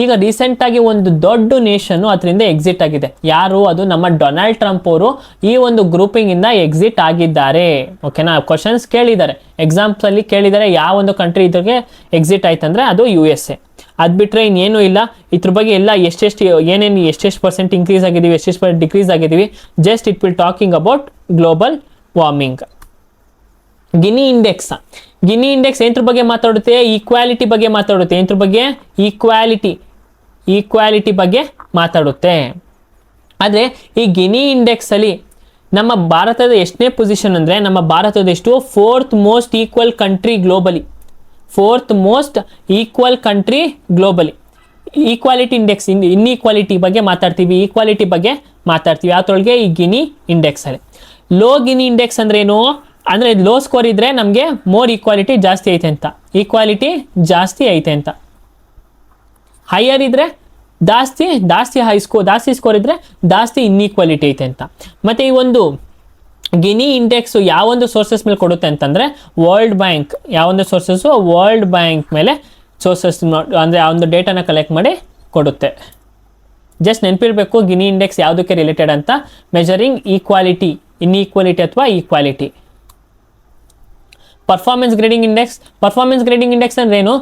ಈಗ ರೀಸೆಂಟ್ ಆಗಿ ಒಂದು ದೊಡ್ಡ ನೇಷನ್ ಅದರಿಂದ ಎಕ್ಸಿಟ್ ಆಗಿದೆ. ಯಾರು? ಅದು ನಮ್ಮ ಡೊನಾಲ್ಡ್ ಟ್ರಂಪ್ ಅವರು ಈ ಒಂದು ಗ್ರೂಪಿಂಗ್ ಇಂದ ಎಕ್ಸಿಟ್ ಆಗಿದ್ದಾರೆ. ಓಕೆನಾ, ಕ್ವಶನ್ಸ್ ಕೇಳಿದ್ದಾರೆ, ಎಕ್ಸಾಮ್ಸ್ ಅಲ್ಲಿ ಕೇಳಿದ್ದಾರೆ, ಯಾವ ಒಂದು ಕಂಟ್ರಿ ಇದ್ರಿಗೆ ಎಕ್ಸಿಟ್ ಆಯ್ತಂದ್ರೆ ಅದು USA. ಅದ್ ಬಿಟ್ರೆ ಇನ್ನೇನು ಇಲ್ಲ. ಇದ್ರ ಬಗ್ಗೆ ಎಲ್ಲ ಎಷ್ಟೆಷ್ಟು ಪರ್ಸೆಂಟ್ ಇನ್ಕ್ರೀಸ್ ಆಗಿದೀವಿ, ಎಷ್ಟೆಷ್ಟು ಡಿಕ್ರೀಸ್ ಆಗಿದೀವಿ, just it will talking about global warming. Gini index ಏನ್ರ ಬಗ್ಗೆ ಮಾತಾಡುತ್ತೆ? ಈಕ್ವಾಲಿಟಿ ಬಗ್ಗೆ ಮಾತಾಡುತ್ತೆ. ಏನ್ರ ಬಗ್ಗೆ? ಈಕ್ವಾಲಿಟಿ ಬಗ್ಗೆ ಮಾತಾಡುತ್ತೆ. ಆದರೆ ಈ ಗಿನಿ ಇಂಡೆಕ್ಸ್ ಅಲ್ಲಿ ನಮ್ಮ ಭಾರತದ ಎಷ್ಟನೇ ಪೊಸಿಷನ್ ಅಂದ್ರೆ, ನಮ್ಮ ಭಾರತದ ಎಷ್ಟು? 4th most equal country globally. 4th most equal country globally. Equality index, inequality ಬಗ್ಗೆ ಮಾತಾಡ್ತೀವಿ, ಈಕ್ವಾಲಿಟಿ ಬಗ್ಗೆ ಮಾತಾಡ್ತೀವಿ. ಯಾವ್ದ್ರೊಳಗೆ? ಈ ಗಿನಿ ಇಂಡೆಕ್ಸ್ ಅಲ್ಲಿ. ಲೋ ಗಿನಿ ಇಂಡೆಕ್ಸ್ ಅಂದ್ರೆ ಏನು? ಅಂದ್ರೆ ಲೋ ಸ್ಕೋರ್ ಇದ್ರೆ ನಮಗೆ ಮೋರ್ ಈಕ್ವಾಲಿಟಿ ಜಾಸ್ತಿ ಐತೆ ಅಂತ, ಈಕ್ವಾಲಿಟಿ ಜಾಸ್ತಿ ಐತೆ ಅಂತ. ಹೈಯರ್ ಇದ್ರೆ ಜಾಸ್ತಿ ಸ್ಕೋರ್ ಇದ್ರೆ ಜಾಸ್ತಿ ಇನ್ಈಕ್ವಾಲಿಟಿ ಐತೆ ಅಂತ. ಮತ್ತೆ ಈ ಒಂದು ಗಿನಿ ಇಂಡೆಕ್ಸ್ ಯಾವೊಂದು ಸೋರ್ಸಸ್ ಮೇಲೆ ಕೊಡುತ್ತೆ ಅಂತಂದ್ರೆ ವರ್ಲ್ಡ್ ಬ್ಯಾಂಕ್. ಯಾವೊಂದು ಸೋರ್ಸಸ್? ವರ್ಲ್ಡ್ ಬ್ಯಾಂಕ್ ಮೇಲೆ ಸೋರ್ಸಸ್ ಅಂದ್ರೆ ಆ ಒಂದು ಡೇಟಾನ ಕಲೆಕ್ಟ್ ಮಾಡಿ ಕೊಡುತ್ತೆ. ಜಸ್ಟ್ ನೆನಪಿರ್ಬೇಕು ಗಿನಿ ಇಂಡೆಕ್ಸ್ ಯಾವುದಕ್ಕೆ ರಿಲೇಟೆಡ್ ಅಂತ. ಮೆಜರಿಂಗ್ ಈಕ್ವಾಲಿಟಿ, ಇನ್ಈಕ್ವಾಲಿಟಿ ಅಥವಾ ಈಕ್ವಾಲಿಟಿ. ಪರ್ಫಾರ್ಮೆನ್ಸ್ ಗ್ರೇಡಿಂಗ್ ಇಂಡೆಕ್ಸ್ ಅಂದ್ರೆ ಏನು?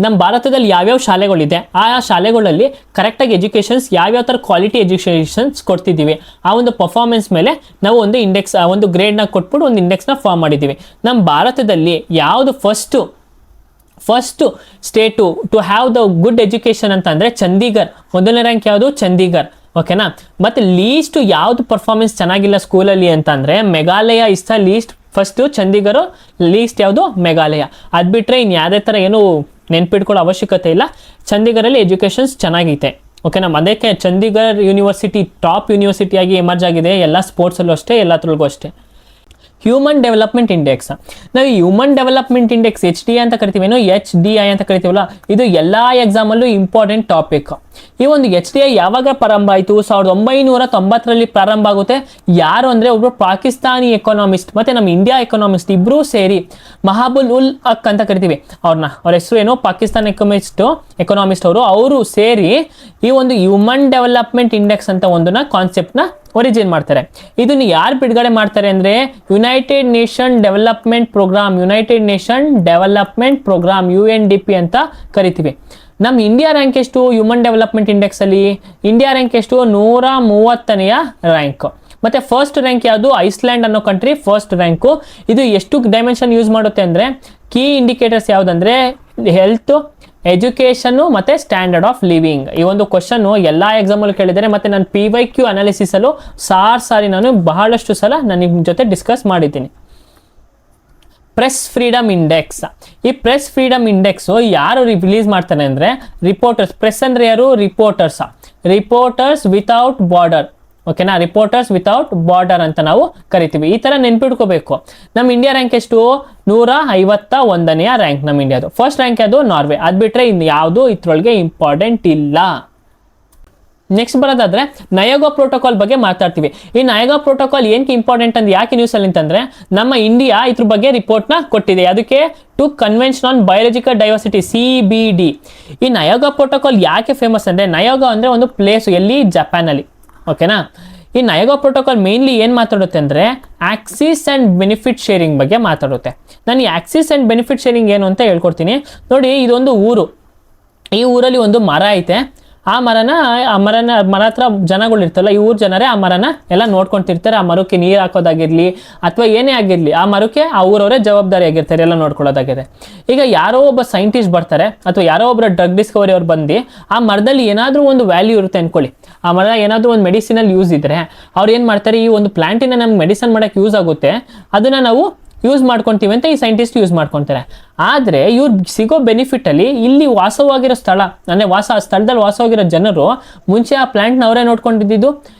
ನಮ್ಮ ಭಾರತದಲ್ಲಿ ಯಾವ್ಯಾವ ಶಾಲೆಗಳಿದೆ, ಆ ಶಾಲೆಗಳಲ್ಲಿ ಕರೆಕ್ಟಾಗಿ ಎಜುಕೇಷನ್ಸ್ ಯಾವ್ಯಾವ ಥರ ಕ್ವಾಲಿಟಿ ಎಜುಕೇಷನ್ಸ್ ಕೊಡ್ತಿದ್ದೀವಿ, ಆ ಒಂದು ಪರ್ಫಾರ್ಮೆನ್ಸ್ ಮೇಲೆ ನಾವು ಒಂದು ಇಂಡೆಕ್ಸ್, ಒಂದು ಗ್ರೇಡ್ನ ಕೊಟ್ಬಿಟ್ಟು ಒಂದು ಇಂಡೆಕ್ಸ್ನ ಫಾರ್ಮ್ ಮಾಡಿದ್ದೀವಿ. ನಮ್ಮ ಭಾರತದಲ್ಲಿ ಯಾವುದು first state to have the good education ಅಂತ ಅಂದರೆ ಚಂಡೀಗಢ್. ಮೊದಲನೇ ರ್ಯಾಂಕ್ ಯಾವುದು? ಚಂಡೀಗಢ್. ಓಕೆನಾ. ಮತ್ತೆ ಲೀಸ್ಟ್ ಯಾವುದು ಪರ್ಫಾರ್ಮೆನ್ಸ್ ಚೆನ್ನಾಗಿಲ್ಲ ಸ್ಕೂಲಲ್ಲಿ ಅಂತ ಅಂದರೆ Meghalaya is the least. First Chandigarh, least ಯಾವುದು? ಮೇಘಾಲಯ. ಅದು ಬಿಟ್ಟರೆ ಇನ್ನು ಯಾವುದೇ ಥರ ಏನು ನೆನ್ಪಿಟ್ಕೊಳ್ಳೋ ಅವಶ್ಯಕತೆ ಇಲ್ಲ. ಚಂಡೀಗಢಲ್ಲಿ ಎಜುಕೇಷನ್ಸ್ ಚೆನ್ನಾಗೈತೆ. ಓಕೆನಾ. ಅದಕ್ಕೆ ಚಂಡೀಗಢ ಯೂನಿವರ್ಸಿಟಿ ಟಾಪ್ ಯೂನಿವರ್ಸಿಟಿಯಾಗಿ ಎಮರ್ಜ್ ಆಗಿದೆ. ಎಲ್ಲ ಸ್ಪೋರ್ಟ್ಸಲ್ಲೂ ಅಷ್ಟೇ, ಎಲ್ಲತ್ರೊಳಗೂ ಅಷ್ಟೇ. Human development index. ನಾವು ಹ್ಯೂಮನ್ ಡೆವಲಪ್ಮೆಂಟ್ ಇಂಡೆಕ್ಸ್ HDI ಅಂತ ಕರಿತೀವಿ, HDI ಅಂತ ಕರಿತೀವಲ್ಲ, ಇದು ಎಲ್ಲ ಎಕ್ಸಾಮಲ್ಲೂ ಇಂಪಾರ್ಟೆಂಟ್ ಟಾಪಿಕ್. ಈ ಒಂದು HDI ಯಾವಾಗ ಪ್ರಾರಂಭ ಆಯಿತು? 1990ರಲ್ಲಿ ಪ್ರಾರಂಭ ಆಗುತ್ತೆ. ಯಾರು ಅಂದರೆ ಒಬ್ಬರು ಪಾಕಿಸ್ತಾನಿ ಎಕಾನಮಿಸ್ಟ್ ಮತ್ತು ನಮ್ಮ ಇಂಡಿಯಾ ಎಕಾನಮಿಸ್ಟ್ ಇಬ್ಬರೂ ಸೇರಿ, ಮಹಾಬುಲ್ ಉಲ್ ಹಕ್ ಅಂತ ಕರಿತೀವಿ ಅವ್ರ ಹೆಸರು ಏನು? ಪಾಕಿಸ್ತಾನ್ ಎಕಾನಮಿಸ್ಟ್ ಅವರು ಸೇರಿ ಈ ಒಂದು ಹ್ಯೂಮನ್ ಡೆವಲಪ್ಮೆಂಟ್ ಇಂಡೆಕ್ಸ್ ಅಂತ ಒಂದನ್ನ ಕಾನ್ಸೆಪ್ಟ್ನ ಒರಿಜಿನ್ ಮಾಡ್ತಾರೆ. ಇದನ್ನು ಯಾರು ಬಿಡುಗಡೆ ಮಾಡ್ತಾರೆ ಅಂದರೆ United Nation development programme UNDP ಅಂತ ಕರಿತೀವಿ. ನಮ್ಮ ಇಂಡಿಯಾ ರ್ಯಾಂಕ್ ಎಷ್ಟು ಹ್ಯೂಮನ್ ಡೆವಲಪ್ಮೆಂಟ್ ಇಂಡೆಕ್ಸ್ ಅಲ್ಲಿ? ಇಂಡಿಯಾ ರ್ಯಾಂಕ್ ಎಷ್ಟು? 130ನೇ ರ್ಯಾಂಕ್. ಮತ್ತೆ ಫಸ್ಟ್ ರ್ಯಾಂಕ್ ಯಾವುದು? ಐಸ್ಲ್ಯಾಂಡ್ ಅನ್ನೋ ಕಂಟ್ರಿ ಫಸ್ಟ್ ರ್ಯಾಂಕು. ಇದು ಎಷ್ಟು ಡೈಮೆನ್ಷನ್ ಯೂಸ್ ಮಾಡುತ್ತೆ ಅಂದರೆ, ಕೀ ಇಂಡಿಕೇಟರ್ಸ್ ಯಾವುದಂದ್ರೆ ಹೆಲ್ತ್, ಎಜುಕೇಷನ್ನು ಮತ್ತು ಸ್ಟ್ಯಾಂಡರ್ಡ್ ಆಫ್ ಲಿವಿಂಗ್. ಈ ಒಂದು ಕ್ವಶನ್ನು ಎಲ್ಲ ಎಕ್ಸಾಮಲ್ಲಿ ಕೇಳಿದ್ದಾರೆ. ಮತ್ತು ನಾನು PYQ ಅನಾಲಿಸಿಸಲು ಸಾರಿ ನಾನು ಬಹಳಷ್ಟು ಸಲ ನಾನು ನಿಮ್ಮ ಜೊತೆ ಡಿಸ್ಕಸ್ ಮಾಡಿದ್ದೀನಿ. Press freedom index. ಈ ಪ್ರೆಸ್ ಫ್ರೀಡಮ್ ಇಂಡೆಕ್ಸು ಯಾರು ರಿಲೀಸ್ ಮಾಡ್ತಾರೆ ಅಂದರೆ ರಿಪೋರ್ಟರ್ಸ್. ಪ್ರೆಸ್ ಅಂದರೆ ಯಾರು? Reporters without border. ಓಕೆನಾ. ರಿಪೋರ್ಟರ್ಸ್ ವಿತೌಟ್ ಬಾರ್ಡರ್ ಅಂತ ನಾವು ಕರಿತೀವಿ. ಈ ಥರ ನೆನ್ಪಿಟ್ಕೋಬೇಕು. ನಮ್ಮ ಇಂಡಿಯಾ ರ್ಯಾಂಕ್ ಎಷ್ಟು? 151ನೇ ರ್ಯಾಂಕ್ ನಮ್ಮ ಇಂಡಿಯಾದು. ಫಸ್ಟ್ ರ್ಯಾಂಕ್ ಯಾವುದು? ನಾರ್ವೆ. ಅದು ಬಿಟ್ಟರೆ ಇನ್ನು ಯಾವುದು ಇದ್ರೊಳಗೆ ಇಂಪಾರ್ಟೆಂಟ್ ಇಲ್ಲ. ನೆಕ್ಸ್ಟ್ ಬರೋದಾದ್ರೆ ನಯೋಗಾ ಪ್ರೋಟೋಕಾಲ್ ಬಗ್ಗೆ ಮಾತಾಡ್ತೀವಿ. ಈ ನಯೋಗಾ ಪ್ರೋಟೋಕಾಲ್ ಏನಕ್ಕೆ ಇಂಪಾರ್ಟೆಂಟ್ ಅಂತ ಯಾಕೆ ನ್ಯೂಸಲ್ಲಿ ಅಂತಂದ್ರೆ, ನಮ್ಮ ಇಂಡಿಯಾ ಇದ್ರ ಬಗ್ಗೆ ರಿಪೋರ್ಟ್ನ ಕೊಟ್ಟಿದೆ. ಅದಕ್ಕೆ to convention on biological diversity CBD. ಈ ನಯೋಗಾ ಪ್ರೋಟೋಕಾಲ್ ಯಾಕೆ ಫೇಮಸ್ ಅಂದರೆ, ನಯೋಗಾ ಅಂದರೆ ಒಂದು ಪ್ಲೇಸ್ ಎಲ್ಲಿ? ಜಪಾನಲ್ಲಿ. ಓಕೆನಾ. ಈ ನಯೋಗಾ ಪ್ರೋಟೋಕಾಲ್ ಮೇನ್ಲಿ ಏನು ಮಾತಾಡುತ್ತೆ ಅಂದರೆ ಆಕ್ಸಿಸ್ ಆ್ಯಂಡ್ ಬೆನಿಫಿಟ್ ಶೇರಿಂಗ್ ಬಗ್ಗೆ ಮಾತಾಡುತ್ತೆ. ನಾನು ಈ ಆಕ್ಸಿಸ್ ಆ್ಯಂಡ್ ಬೆನಿಫಿಟ್ ಶೇರಿಂಗ್ ಏನು ಅಂತ ಹೇಳ್ಕೊಡ್ತೀನಿ ನೋಡಿ. ಇದೊಂದು ಊರು. ಈ ಊರಲ್ಲಿ ಒಂದು ಮರ ಐತೆ. ಆ ಮರ ಹತ್ರ ಜನಗಳು ಇರ್ತಲ್ಲ, ಈ ಊರ್ ಜನರೇ ಆ ಮರನ ಎಲ್ಲ ನೋಡ್ಕೊಂತಿರ್ತಾರೆ. ಆ ಮರಕ್ಕೆ ನೀರು ಹಾಕೋದಾಗಿರ್ಲಿ ಅಥವಾ ಏನೇ ಆಗಿರ್ಲಿ, ಆ ಮರಕ್ಕೆ ಆ ಊರವರೇ ಜವಾಬ್ದಾರಿ ಆಗಿರ್ತಾರೆ ಎಲ್ಲ ನೋಡ್ಕೊಳ್ಳೋದಾಗಿದೆ. ಈಗ ಯಾರೋ ಒಬ್ಬ ಸೈಂಟಿಸ್ಟ್ ಬರ್ತಾರೆ ಅಥವಾ ಯಾರೋ ಒಬ್ಬರ ಡ್ರಗ್ ಡಿಸ್ಕವರಿ ಅವ್ರು ಬಂದು ಆ ಮರದಲ್ಲಿ ಏನಾದರೂ ಒಂದು ವ್ಯಾಲ್ಯೂ ಇರುತ್ತೆ ಅನ್ಕೊಳ್ಳಿ. ಆ ಮರ ಏನಾದರೂ ಒಂದು ಮೆಡಿಸಿನಲ್ಲಿ ಯೂಸ್ ಇದ್ರೆ ಅವ್ರು ಏನು ಮಾಡ್ತಾರೆ, ಈ ಒಂದು ಪ್ಲಾಂಟಿನ ನಮ್ಗೆ ಮೆಡಿಸನ್ ಮಾಡೋಕ್ಕೆ ಯೂಸ್ ಆಗುತ್ತೆ, ಅದನ್ನು ನಾವು ಯೂಸ್ ಮಾಡ್ಕೊತೀವಿ ಅಂತ ಈ ಸೈಂಟಿಸ್ಟ್ ಯೂಸ್ ಮಾಡ್ಕೊತಾರೆ. ಆದರೆ ಇವ್ರು ಸಿಗೋ ಬೆನಿಫಿಟಲ್ಲಿ ಇಲ್ಲಿ ವಾಸವಾಗಿರೋ ಸ್ಥಳ, ಅಂದರೆ ಸ್ಥಳದಲ್ಲಿ ವಾಸವಾಗಿರೋ ಜನರು ಮುಂಚೆ ಆ ಪ್ಲಾಂಟ್ನ ಅವರೇ ನೋಡ್ಕೊಂಡಿದ್ದು,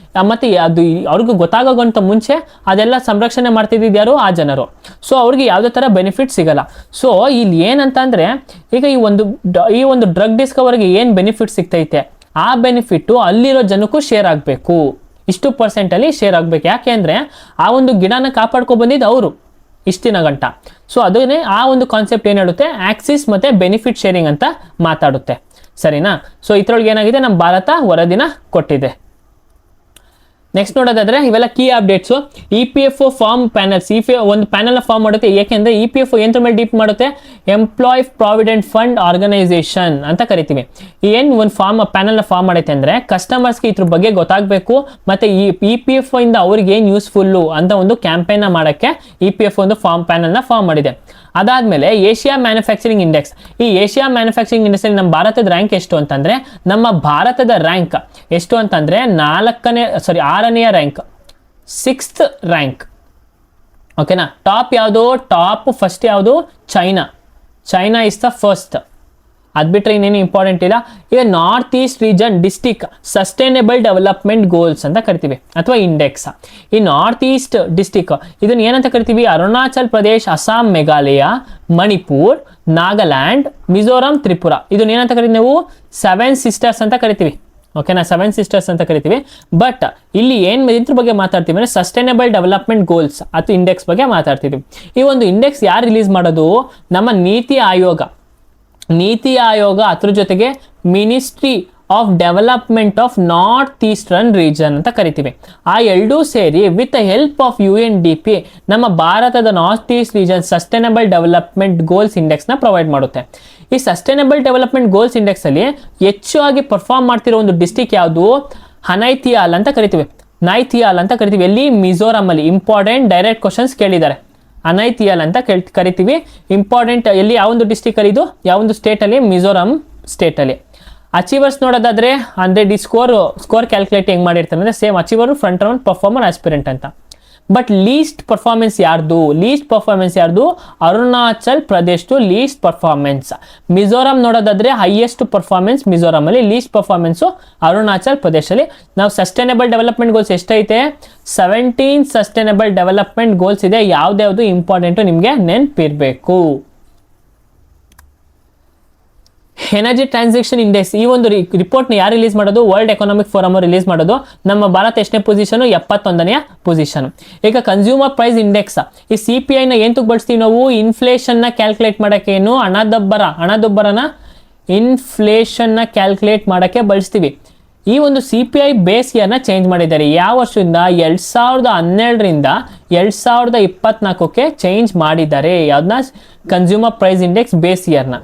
ಮತ್ತು ಅದು ಅವ್ರಿಗೂ ಗೊತ್ತಾಗೋಂಥ ಮುಂಚೆ ಅದೆಲ್ಲ ಸಂರಕ್ಷಣೆ ಮಾಡ್ತಿದ್ದಿದ್ದು ಯಾರು? ಆ ಜನರು. ಸೊ ಅವ್ರಿಗೆ ಯಾವುದೇ ಥರ ಬೆನಿಫಿಟ್ ಸಿಗಲ್ಲ. ಸೊ ಇಲ್ಲಿ ಏನಂತ ಅಂದರೆ, ಈಗ ಈ ಒಂದು ಡ್ರಗ್ ಡಿಸ್ಕವರಿಗೆ ಏನು ಬೆನಿಫಿಟ್ ಸಿಗ್ತೈತೆ, ಆ ಬೆನಿಫಿಟ್ಟು ಅಲ್ಲಿರೋ ಜನಕ್ಕೂ ಶೇರ್ ಆಗಬೇಕು. ಇಷ್ಟು ಪರ್ಸೆಂಟಲ್ಲಿ ಶೇರ್ ಆಗಬೇಕು. ಯಾಕೆ ಅಂದರೆ ಆ ಒಂದು ಗಿಡನ ಕಾಪಾಡ್ಕೊ ಬಂದಿದ್ದು ಅವರು. ಇಷ್ಟಿನ ಗಂಟ. ಸೊ ಅದನ್ನೇ ಆ ಒಂದು ಕಾನ್ಸೆಪ್ಟ್ ಏನು ಹೇಳುತ್ತೆ, ಆಕ್ಸಿಸ್ ಮತ್ತೆ ಬೆನಿಫಿಟ್ ಶೇರಿಂಗ್ ಅಂತ ಮಾತಾಡುತ್ತೆ. ಸರಿನಾ? ಸೊ ಇದ್ರೊಳಗೆ ಏನಾಗಿದೆ, ನಮ್ಮ ಭಾರತ ವರದಿನ ಕೊಟ್ಟಿದೆ. ನೆಕ್ಸ್ಟ್ ನೋಡೋದಾದ್ರೆ ಇವೆಲ್ಲ key updates. EPFO form panels, ಒಂದು ಪ್ಯಾನಲ್ನ ಫಾರ್ಮ್ ಮಾಡುತ್ತೆ. ಏಕೆಂದರೆ EPFO ಎಂದ್ರ ಮೇಲೆ ಡೀಪ್ ಮಾಡುತ್ತೆ, ಎಂಪ್ಲಾಯ್ ಪ್ರಾವಿಡೆಂಟ್ ಫಂಡ್ ಆರ್ಗನೈಸೇಷನ್ ಅಂತ ಕರಿತೀವಿ. ಏನು ಒಂದು ಪ್ಯಾನಲ್ನ ಫಾರ್ಮ್ ಮಾಡುತ್ತೆ ಅಂದರೆ ಕಸ್ಟಮರ್ಸ್ಗೆ ಇದ್ರ ಬಗ್ಗೆ ಗೊತ್ತಾಗಬೇಕು, ಮತ್ತು ಈ EPFO ಇಂದ ಅವ್ರಿಗೆ ಏನು ಯೂಸ್ಫುಲ್ಲು ಅಂತ ಒಂದು ಕ್ಯಾಂಪೇನ್ನ ಮಾಡೋಕ್ಕೆ EPFO ಒಂದು ಪ್ಯಾನಲ್ನ ಫಾರ್ಮ್ ಮಾಡಿದೆ. ಅದಾದಮೇಲೆ ಏಷ್ಯಾ ಮ್ಯಾನುಫ್ಯಾಕ್ಚರಿಂಗ್ ಇಂಡೆಕ್ಸ್. ಈ ಏಷ್ಯಾ ಮ್ಯಾನುಫ್ಯಾಕ್ಚರಿಂಗ್ ಇಂಡೆಕ್ಸಲ್ಲಿ ನಮ್ಮ ಭಾರತದ ರ್ಯಾಂಕ್ ಎಷ್ಟು ಅಂತಂದರೆ, ನಮ್ಮ ಭಾರತದ ರ್ಯಾಂಕ್ ಎಷ್ಟು ಅಂತಂದರೆ 6ನೇ ರ್ಯಾಂಕ್, 6th ರ್ಯಾಂಕ್. ಓಕೆನಾ? ಟಾಪ್ ಯಾವುದು? ಫಸ್ಟ್ ಯಾವುದು? China is the first. ಅದು ಬಿಟ್ಟರೆ ಇನ್ನೇನು ಇಂಪಾರ್ಟೆಂಟ್ ಇಲ್ಲ. ಈಗ north east region district sustainable development goals ಅಂತ ಕರಿತೀವಿ ಅಥವಾ ಇಂಡೆಕ್ಸ್. ಈ ನಾರ್ತ್ ಈಸ್ಟ್ ಡಿಸ್ಟಿಕ್ ಇದನ್ನ ಏನಂತ ಕರಿತೀವಿ? ಅರುಣಾಚಲ್ ಪ್ರದೇಶ್, ಅಸ್ಸಾಂ, ಮೇಘಾಲಯ, ಮಣಿಪುರ್, ನಾಗಾಲ್ಯಾಂಡ್, ಮಿಜೋರಾಂ, ತ್ರಿಪುರ. ಇದನ್ನ ಏನಂತ ಕರಿತೀವಿ ನಾವು? 7 ಸಿಸ್ಟರ್ಸ್ ಅಂತ ಕರಿತೀವಿ. ಓಕೆನಾ? 7 ಸಿಸ್ಟರ್ಸ್ ಅಂತ ಕರಿತೀವಿ. ಬಟ್ ಇಲ್ಲಿ ಏನು ಇದ್ರ ಬಗ್ಗೆ ಮಾತಾಡ್ತೀವಿ ಅಂದರೆ ಸಸ್ಟೈನೇಬಲ್ ಡೆವಲಪ್ಮೆಂಟ್ ಗೋಲ್ಸ್ ಅಥವಾ ಇಂಡೆಕ್ಸ್ ಬಗ್ಗೆ ಮಾತಾಡ್ತಿದ್ವಿ. ಈ ಒಂದು ಇಂಡೆಕ್ಸ್ ಯಾರು ರಿಲೀಸ್ ಮಾಡೋದು? ನಮ್ಮ ನೀತಿ ಆಯೋಗ ಅದ್ರ ಜೊತೆಗೆ ministry of development of north eastern region ಅಂತ ಕರಿತೀವಿ. ಆ ಎರಡೂ ಸೇರಿ with the help of UNDP ನಮ್ಮ ಭಾರತದ north east region sustainable development goals ಇಂಡೆಕ್ಸ್ನ ಪ್ರೊವೈಡ್ ಮಾಡುತ್ತೆ. ಈ ಸಸ್ಟೈನಬಲ್ ಡೆವಲಪ್ಮೆಂಟ್ ಗೋಲ್ಸ್ ಇಂಡೆಕ್ಸಲ್ಲಿ ಹೆಚ್ಚಾಗಿ ಪರ್ಫಾರ್ಮ್ ಮಾಡ್ತಿರೋ ಒಂದು ಡಿಸ್ಟಿಕ್ ಯಾವುದು? ನೈನಿತಾಲ್ ಅಂತ ಕರಿತೀವಿ. ಎಲ್ಲಿ? ಮಿಜೋರಾಮಲ್ಲಿ. ಇಂಪಾರ್ಟೆಂಟ್ ಡೈರೆಕ್ಟ್ ಕ್ವಶನ್ಸ್ ಕೇಳಿದ್ದಾರೆ. ನೈನಿತಾಲ್ ಅಂತ ಕರಿತೀವಿ. ಇಂಪಾರ್ಟೆಂಟ್ ಎಲ್ಲಿ? ಯಾವೊಂದು ಡಿಸ್ಟಿಕಲ್ಲಿ ಇದು? ಯಾವೊಂದು ಸ್ಟೇಟಲ್ಲಿ? ಮಿಜೋರಾಂ ಸ್ಟೇಟಲ್ಲಿ. ಅಚೀವರ್ಸ್ ನೋಡೋದಾದ್ರೆ 100 ಸ್ಕೋರ್ ಕ್ಯಾಲ್ಕುಲೇಟ್ ಹೆಂಗೆ ಮಾಡಿರ್ತಾರೆ ಅಂದರೆ same achiever, front runner, performer, aspirant ಅಂತ. ಬಟ್ ಲೀಸ್ಟ್ ಪರ್ಫಾರ್ಮೆನ್ಸ್ ಯಾರ್ದು? ಅರುಣಾಚಲ್ ಪ್ರದೇಶ್ದು ಲೀಸ್ಟ್ ಪರ್ಫಾರ್ಮೆನ್ಸ್. ಮಿಜೋರಾಂ ನೋಡೋದಾದ್ರೆ ಹೈಯೆಸ್ಟ್ ಪರ್ಫಾರ್ಮೆನ್ಸ್ ಮಿಜೋರಾಮಲ್ಲಿ, ಲೀಸ್ಟ್ ಪರ್ಫಾರ್ಮೆನ್ಸು ಅರುಣಾಚಲ್ ಪ್ರದೇಶಲ್ಲಿ. ನಾವು ಸಸ್ಟೈನಬಲ್ ಡೆವಲಪ್ಮೆಂಟ್ ಗೋಲ್ಸ್ ಎಷ್ಟೈತೆ? 17 ಸಸ್ಟೈನಬಲ್ ಡೆವಲಪ್ಮೆಂಟ್ ಗೋಲ್ಸ್ ಇದೆ. ಯಾವ್ದ್ಯಾವುದು ಇಂಪಾರ್ಟೆಂಟು ನಿಮಗೆ ನೆನಪಿರಬೇಕು. ಎನರ್ಜಿ ಟ್ರಾನ್ಸಾಕ್ಷನ್ ಇಂಡೆಕ್ಸ್, ಈ ಒಂದು ರಿಪೋರ್ಟ್ನ ಯಾರು ರಿಲೀಸ್ ಮಾಡೋದು? ವರ್ಲ್ಡ್ ಎಕನಾಮಿಕ್ ಫೋರಮ್ ರಿಲೀಸ್ ಮಾಡೋದು. ನಮ್ಮ ಭಾರತ ಎಷ್ಟನೇ ಪೊಸಿಷನ್? 71ನೇ ಪೊಸಿಷನ್. ಈಗ ಕನ್ಸ್ಯೂಮರ್ ಪ್ರೈಸ್ ಇಂಡೆಕ್ಸ್, ಈ CPIನ ಏನು ಬಳಸ್ತೀವಿ ನಾವು? ಇನ್ಫ್ಲೇಷನ್ನ ಕ್ಯಾಲ್ಕುಲೇಟ್ ಮಾಡೋಕ್ಕೆ. ಏನು? ಹಣದುಬ್ಬರನ ಇನ್ಫ್ಲೇಷನ್ನ ಕ್ಯಾಲ್ಕುಲೇಟ್ ಮಾಡೋಕ್ಕೆ ಬಳಸ್ತೀವಿ. ಈ ಒಂದು CPI ಬೇಸ್ ಇಯರ್ನ ಚೇಂಜ್ ಮಾಡಿದ್ದಾರೆ. ಯಾವ ವರ್ಷದಿಂದ? 2012ರಿಂದ 2024ಕ್ಕೆ ಚೇಂಜ್ ಮಾಡಿದ್ದಾರೆ. ಯಾವ್ದನ್ನ? ಕನ್ಸ್ಯೂಮರ್ ಪ್ರೈಸ್ ಇಂಡೆಕ್ಸ್ ಬೇಸ್ ಇಯರ್ನ.